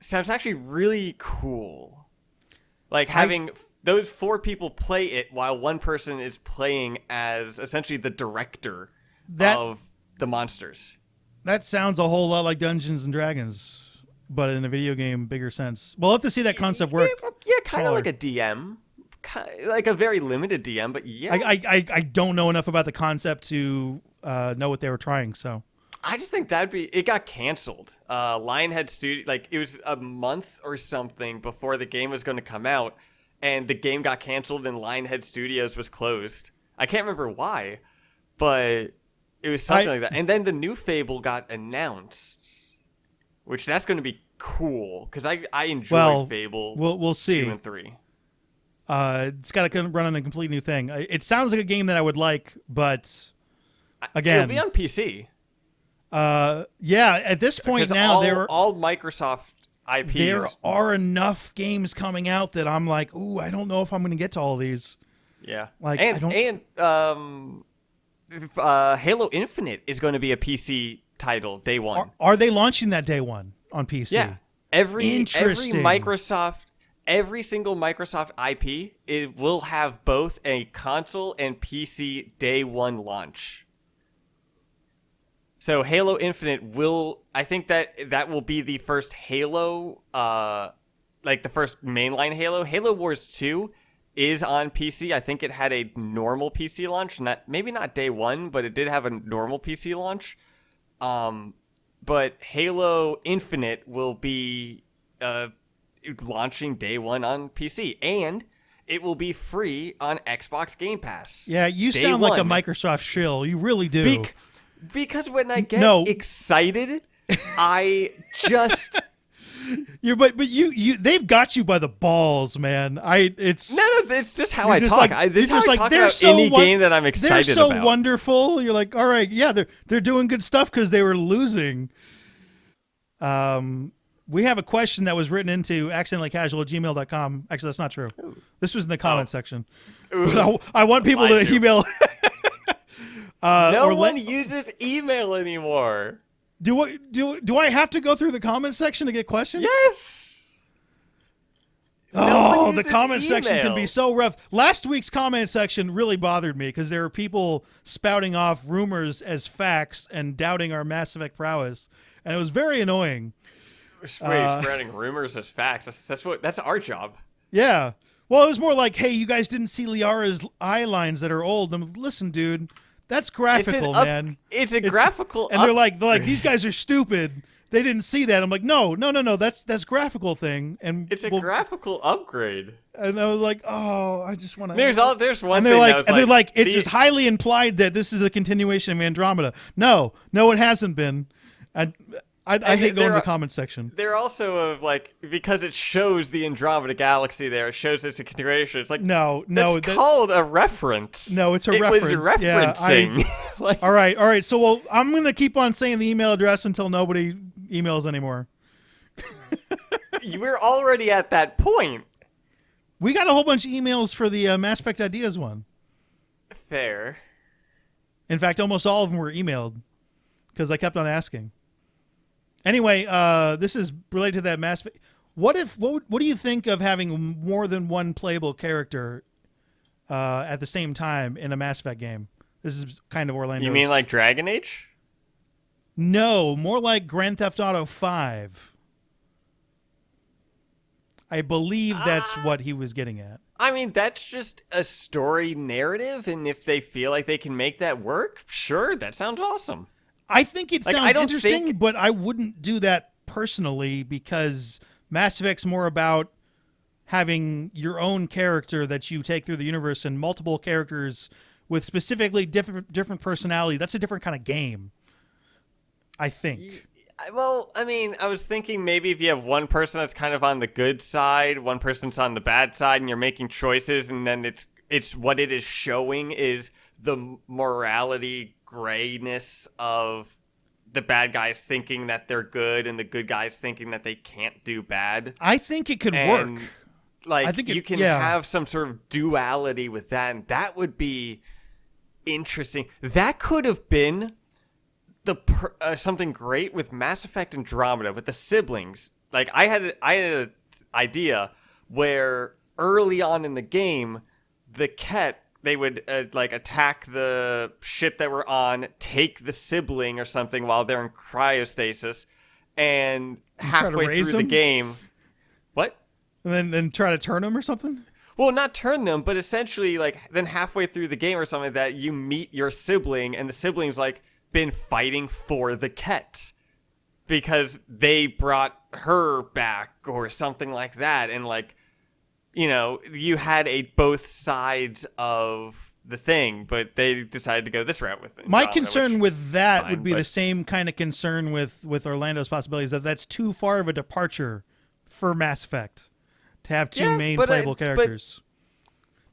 Speaker 3: sounds actually really cool, like having those 4 people play it while one person is playing as essentially the director of the monsters.
Speaker 2: That sounds a whole lot like Dungeons and Dragons, but in a video game, bigger sense. We'll have to see that concept work.
Speaker 3: Yeah, kind of like a DM, like a very limited DM, but yeah.
Speaker 2: I don't know enough about the concept to know what they were trying, so.
Speaker 3: I just think it got canceled. Lionhead Studio, like it was a month or something before the game was going to come out, and the game got canceled and Lionhead Studios was closed. I can't remember why, but it was something like that. And then the new Fable got announced, which that's going to be cool because I enjoy Fable.
Speaker 2: We'll see.
Speaker 3: 2 and 3.
Speaker 2: It's got to run on a complete new thing. It sounds like a game that I would like, but again,
Speaker 3: it'll be on PC.
Speaker 2: Yeah. At this point now,
Speaker 3: all Microsoft IPs.
Speaker 2: There are enough games coming out that I'm like, ooh, I don't know if I'm going to get to all these.
Speaker 3: Yeah.
Speaker 2: Like,
Speaker 3: Halo Infinite is going to be a PC title day one.
Speaker 2: Are they launching that day one on PC?
Speaker 3: Yeah. Every Microsoft, every single Microsoft IP, it will have both a console and PC day one launch. So Halo Infinite I think that will be the first Halo, like the first mainline Halo. Halo Wars 2 is on PC. I think it had a normal PC launch, maybe not day one, but it did have a normal PC launch. But Halo Infinite will be launching day one on PC, and it will be free on Xbox Game Pass.
Speaker 2: Yeah, you sound like a Microsoft shill. You really do.
Speaker 3: Because when I get excited, I just
Speaker 2: but you they've got you by the balls, man. It's
Speaker 3: just how I talk. This is how I talk about any game that I'm excited about.
Speaker 2: They're so wonderful. You're like, all right, yeah, they're doing good stuff because they were losing. We have a question that was written into accidentallycasual@gmail.com. Actually, that's not true. Ooh. This was in the comment section. But I want people to email.
Speaker 3: No one uses email anymore.
Speaker 2: Do I have to go through the comment section to get questions?
Speaker 3: Yes.
Speaker 2: Oh, the comment section can be so rough. Last week's comment section really bothered me because there were people spouting off rumors as facts and doubting our Mass Effect prowess, and it was very annoying.
Speaker 3: Spreading rumors as facts. That's our job.
Speaker 2: Yeah. Well, it was more like, hey, you guys didn't see Liara's eye lines that are old. I'm like, listen, dude. That's graphical, man.
Speaker 3: It's graphical.
Speaker 2: And they're like, these guys are stupid. They didn't see that. I'm like, no. That's graphical thing. And
Speaker 3: it's a graphical upgrade.
Speaker 2: And I was like, oh, I just want to.
Speaker 3: There's one.
Speaker 2: And they're like, it's just highly implied that this is a continuation of Andromeda. No, it hasn't been. I hate going to the comment section.
Speaker 3: They're also because it shows the Andromeda galaxy there. It shows it's a continuation. It's like that's called a reference.
Speaker 2: No, it's a reference.
Speaker 3: It was referencing.
Speaker 2: Yeah, all right. So I'm going to keep on saying the email address until nobody emails anymore.
Speaker 3: We're already at that point.
Speaker 2: We got a whole bunch of emails for the Mass Effect Ideas one.
Speaker 3: Fair.
Speaker 2: In fact, almost all of them were emailed because I kept on asking. Anyway, this is related to that Mass Effect. What do you think of having more than one playable character at the same time in a Mass Effect game? This is kind of Orlando's.
Speaker 3: You mean like Dragon Age?
Speaker 2: No, more like Grand Theft Auto 5. I believe that's what he was getting at.
Speaker 3: I mean, that's just a story narrative, and if they feel like they can make that work, sure, that sounds awesome.
Speaker 2: I think it sounds interesting, but I wouldn't do that personally because Mass Effect's more about having your own character that you take through the universe and multiple characters with specifically different personality, that's a different kind of game, I think.
Speaker 3: Well, I mean, I was thinking maybe if you have one person that's kind of on the good side, one person's on the bad side, and you're making choices, and then it's what it is showing is the morality grayness of the bad guys thinking that they're good and the good guys thinking that they can't do bad.
Speaker 2: I think it could work.
Speaker 3: Like,
Speaker 2: I think
Speaker 3: you can have some sort of duality with that, and that would be interesting. That could have been something great with Mass Effect Andromeda with the siblings. Like, I had an idea where early on in the game, the Ket, they would like attack the ship that we're on, take the sibling or something while they're in cryostasis, and halfway through the game, what?
Speaker 2: And then try to turn them or something?
Speaker 3: Well, not turn them, but essentially, like, then halfway through the game or something like that, you meet your sibling, and the sibling's like been fighting for the Ket because they brought her back or something like that, and like, you know, you had both sides of the thing, but they decided to go this route with it.
Speaker 2: My concern with that would be the same kind of concern with Orlando's possibilities, that's too far of a departure for Mass Effect to have two main playable characters.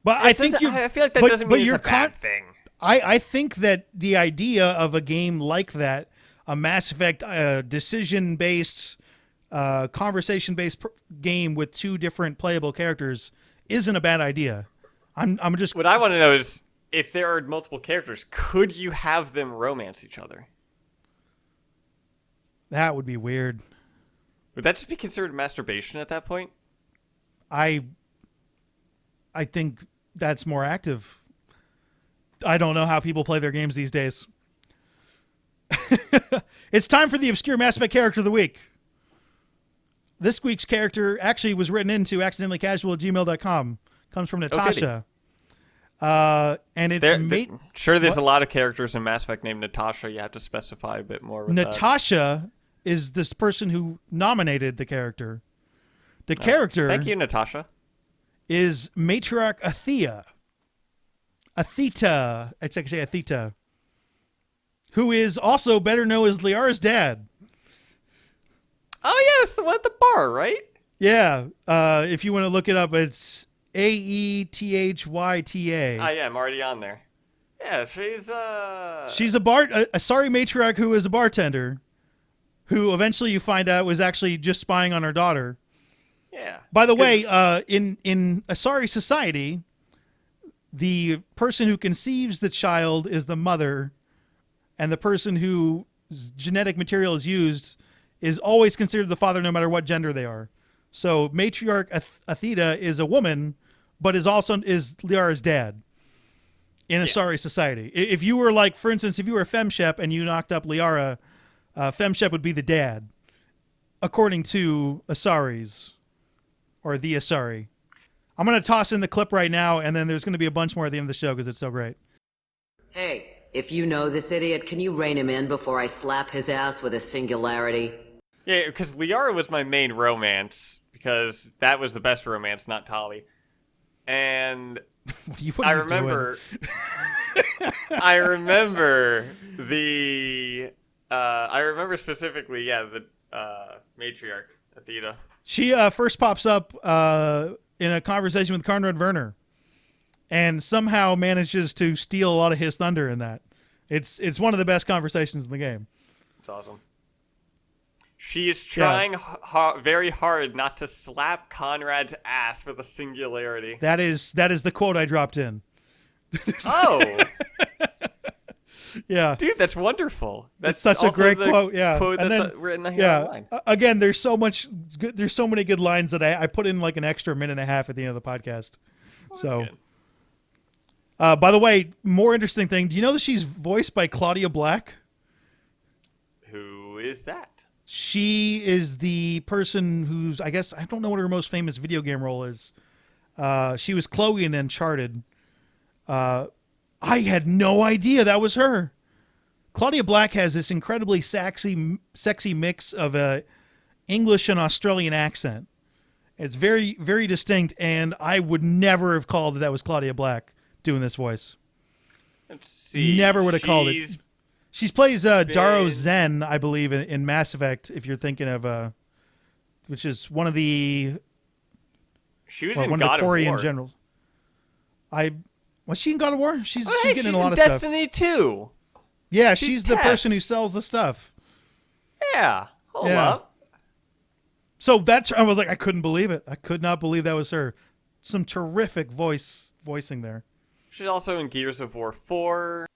Speaker 2: But I think
Speaker 3: I feel like that doesn't mean it's a bad thing.
Speaker 2: I think that the idea of a game like that, a Mass Effect decision-based, conversation-based game with two different playable characters, isn't a bad idea. I'm just.
Speaker 3: What I want to know is, if there are multiple characters, could you have them romance each other?
Speaker 2: That would be weird.
Speaker 3: Would that just be considered masturbation at that point?
Speaker 2: I think that's more active. I don't know how people play their games these days. It's time for the obscure Mass Effect character of the week. This week's character actually was written into accidentallycasual@gmail.com. Comes from Natasha. And it's
Speaker 3: sure, there's a lot of characters in Mass Effect named Natasha. You have to specify a bit more with
Speaker 2: Natasha is this person who nominated the character. The character...
Speaker 3: Thank you, Natasha.
Speaker 2: ...is Matriarch Athea. Atheta. It's actually Atheta. Who is also better known as Liara's dad.
Speaker 3: Oh, yeah, it's the one at the bar, right?
Speaker 2: Yeah. If you want to look it up, it's Aethyta.
Speaker 3: Oh, yeah, I'm already on there. Yeah, she's
Speaker 2: a sorry matriarch who is a bartender, who eventually you find out was actually just spying on her daughter.
Speaker 3: Yeah.
Speaker 2: By the way, in a sorry society, the person who conceives the child is the mother, and the person whose genetic material is used is always considered the father no matter what gender they are. So matriarch Atheta is a woman, but is Liara's dad in a sorry society. If you were like, for instance, if you were a femshep and you knocked up Liara, femshep would be the dad, according to Asaris, or the Asari. I'm going to toss in the clip right now, and then there's going to be a bunch more at the end of the show because it's so great.
Speaker 4: Hey, if you know this idiot, can you rein him in before I slap his ass with a singularity?
Speaker 3: Yeah, because Liara was my main romance, because that was the best romance, not Tali. And I remember specifically, the matriarch, Athena.
Speaker 2: She first pops up in a conversation with Conrad Werner, and somehow manages to steal a lot of his thunder in that. It's one of the best conversations in the game.
Speaker 3: It's awesome. She is trying very hard not to slap Conrad's ass with a singularity.
Speaker 2: That is the quote I dropped in.
Speaker 3: Oh.
Speaker 2: Yeah.
Speaker 3: Dude, that's wonderful. That's
Speaker 2: such a great quote. Yeah.
Speaker 3: Quote
Speaker 2: and
Speaker 3: that's
Speaker 2: then,
Speaker 3: written here online.
Speaker 2: Again, there's so many good lines that I put in like an extra minute and a half at the end of the podcast. So, by the way, more interesting thing. Do you know that she's voiced by Claudia Black?
Speaker 3: Who is that?
Speaker 2: She is the person who's, I guess, I don't know what her most famous video game role is. She was Chloe in Uncharted. I had no idea that was her. Claudia Black has this incredibly sexy mix of a English and Australian accent. It's very, very distinct, and I would never have called that was Claudia Black doing this voice.
Speaker 3: Let's see.
Speaker 2: Never would have called it. She plays Daro Zen, I believe, in Mass Effect. If you're thinking of, which is one of the
Speaker 3: in
Speaker 2: one
Speaker 3: God
Speaker 2: of the Quarian
Speaker 3: of War.
Speaker 2: generals. Was she in God of War? She's
Speaker 3: Hey,
Speaker 2: getting
Speaker 3: she's
Speaker 2: a lot
Speaker 3: in
Speaker 2: of
Speaker 3: Destiny
Speaker 2: stuff.
Speaker 3: too.
Speaker 2: Yeah, she's the
Speaker 3: Tess.
Speaker 2: person who sells the stuff.
Speaker 3: Yeah. Hold
Speaker 2: Yeah.
Speaker 3: up.
Speaker 2: So I was like, I couldn't believe it. I could not believe that was her. Some terrific voicing there.
Speaker 3: She's also in Gears of War 4.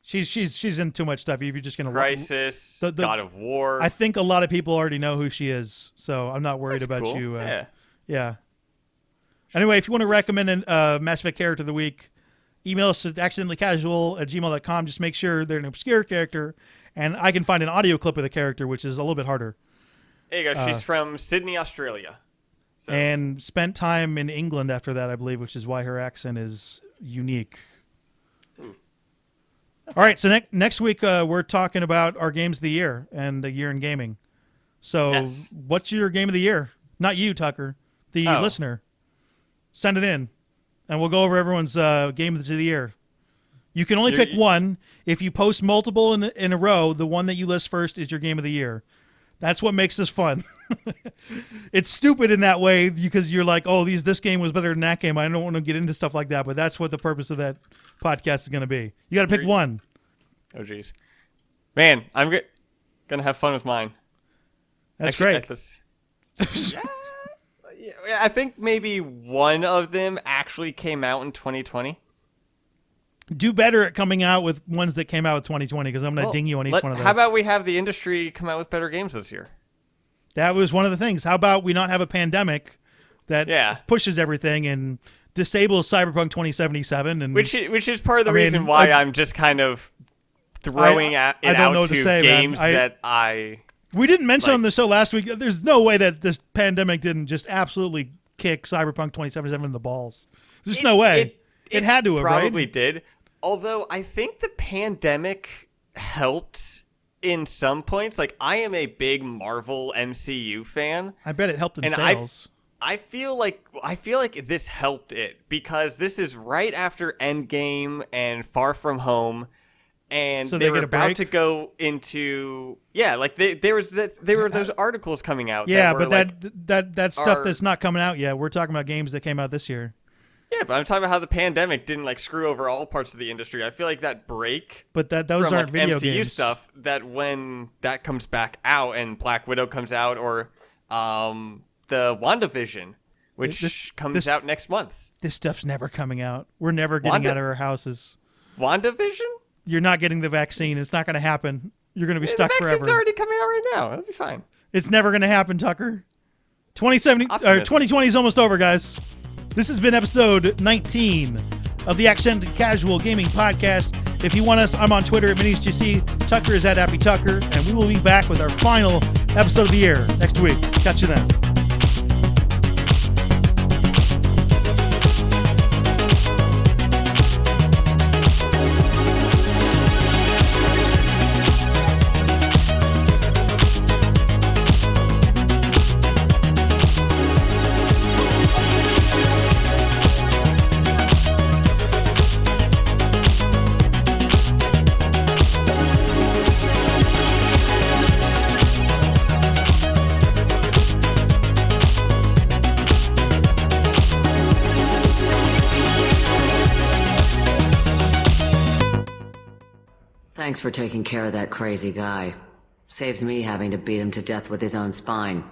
Speaker 2: She's in too much stuff. If you're just gonna
Speaker 3: Crisis, God of War.
Speaker 2: I think a lot of people already know who she is, so I'm not worried
Speaker 3: That's
Speaker 2: about
Speaker 3: cool.
Speaker 2: you.
Speaker 3: Yeah.
Speaker 2: Anyway, if you want to recommend a Mass Effect character of the week, email us at accidentallycasual@gmail.com. Just make sure they're an obscure character, and I can find an audio clip of the character, which is a little bit harder.
Speaker 3: There you go. She's from Sydney, Australia. So.
Speaker 2: And spent time in England after that, I believe, which is why her accent is unique. All right, so next week we're talking about our games of the year and the year in gaming. So
Speaker 3: Yes.
Speaker 2: What's your game of the year? Not you, Tucker, the listener. Send it in, and we'll go over everyone's game of the year. You can only pick one. If you post multiple in a row, the one that you list first is your game of the year. That's what makes this fun. It's stupid in that way because you're like, oh, this game was better than that game. I don't want to get into stuff like that, but that's what the purpose of that podcast is going to be. You got to pick one.
Speaker 3: Oh, jeez. Man, I'm going to have fun with mine.
Speaker 2: That's
Speaker 3: great.
Speaker 2: Yeah.
Speaker 3: I think maybe one of them actually came out in 2020.
Speaker 2: Do better at coming out with ones that came out with 2020 because I'm going to ding you on each one of those.
Speaker 3: How about we have the industry come out with better games this year?
Speaker 2: That was one of the things. How about we not have a pandemic that pushes everything and disables Cyberpunk 2077? And
Speaker 3: which is part of the reason why I'm just kind of throwing it out to games that I...
Speaker 2: We didn't mention on the show last week, there's no way that this pandemic didn't just absolutely kick Cyberpunk 2077 in the balls. There's no way. It had to have,
Speaker 3: probably
Speaker 2: right?
Speaker 3: did. Although I think the pandemic helped in some points. Like, I am a big Marvel MCU fan.
Speaker 2: I bet it helped in
Speaker 3: and
Speaker 2: sales.
Speaker 3: I feel like this helped it because this is right after Endgame and Far From Home. And
Speaker 2: so
Speaker 3: they were
Speaker 2: get a
Speaker 3: about
Speaker 2: break?
Speaker 3: to go into like there were those articles coming out.
Speaker 2: Yeah,
Speaker 3: that were
Speaker 2: but that stuff that's not coming out yet. We're talking about games that came out this year.
Speaker 3: Yeah, but I'm talking about how the pandemic didn't screw over all parts of the industry. I feel like that break,
Speaker 2: but those
Speaker 3: from
Speaker 2: aren't video
Speaker 3: MCU
Speaker 2: games
Speaker 3: stuff. That when that comes back out and Black Widow comes out, or the WandaVision, which comes out next month.
Speaker 2: This stuff's never coming out. We're never getting out of our houses.
Speaker 3: WandaVision?
Speaker 2: You're not getting the vaccine. It's not going to happen. You're going to be stuck forever.
Speaker 3: The vaccine's already coming out right now. It'll be fine.
Speaker 2: It's never going to happen, Tucker. 2020 is almost over, guys. This has been episode 19 of the Accidental Casual Gaming Podcast. If you want us, I'm on Twitter at MiniusGC. Tucker is at Appy Tucker. And we will be back with our final episode of the year next week. Catch you then.
Speaker 4: Thanks for taking care of that crazy guy. Saves me having to beat him to death with his own spine.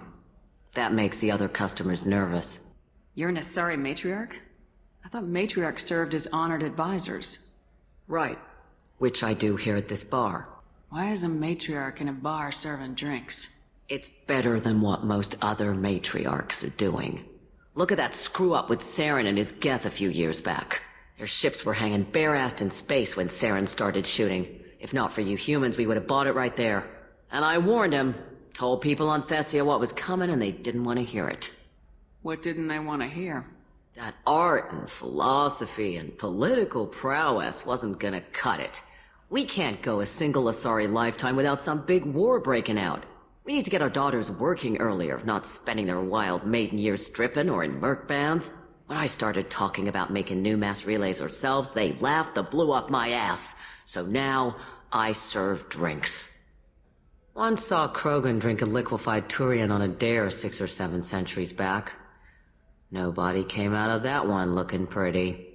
Speaker 4: That makes the other customers nervous.
Speaker 1: You're an Asari matriarch? I thought matriarchs served as honored advisors.
Speaker 4: Right. Which I do here at this bar.
Speaker 1: Why is a matriarch in a bar serving drinks?
Speaker 4: It's better than what most other matriarchs are doing. Look at that screw-up with Saren and his Geth a few years back. Their ships were hanging bare-assed in space when Saren started shooting. If not for you humans, we would have bought it right there. And I warned him. Told people on Thessia what was coming and they didn't want to hear it.
Speaker 1: What didn't they want to hear?
Speaker 4: That art and philosophy and political prowess wasn't gonna cut it. We can't go a single Asari lifetime without some big war breaking out. We need to get our daughters working earlier, not spending their wild maiden years stripping or in merc bands. When I started talking about making new mass relays ourselves, they laughed the blue off my ass. So now, I serve drinks. Once saw Krogan drink a liquefied Turian on a dare 6 or 7 centuries back. Nobody came out of that one looking pretty.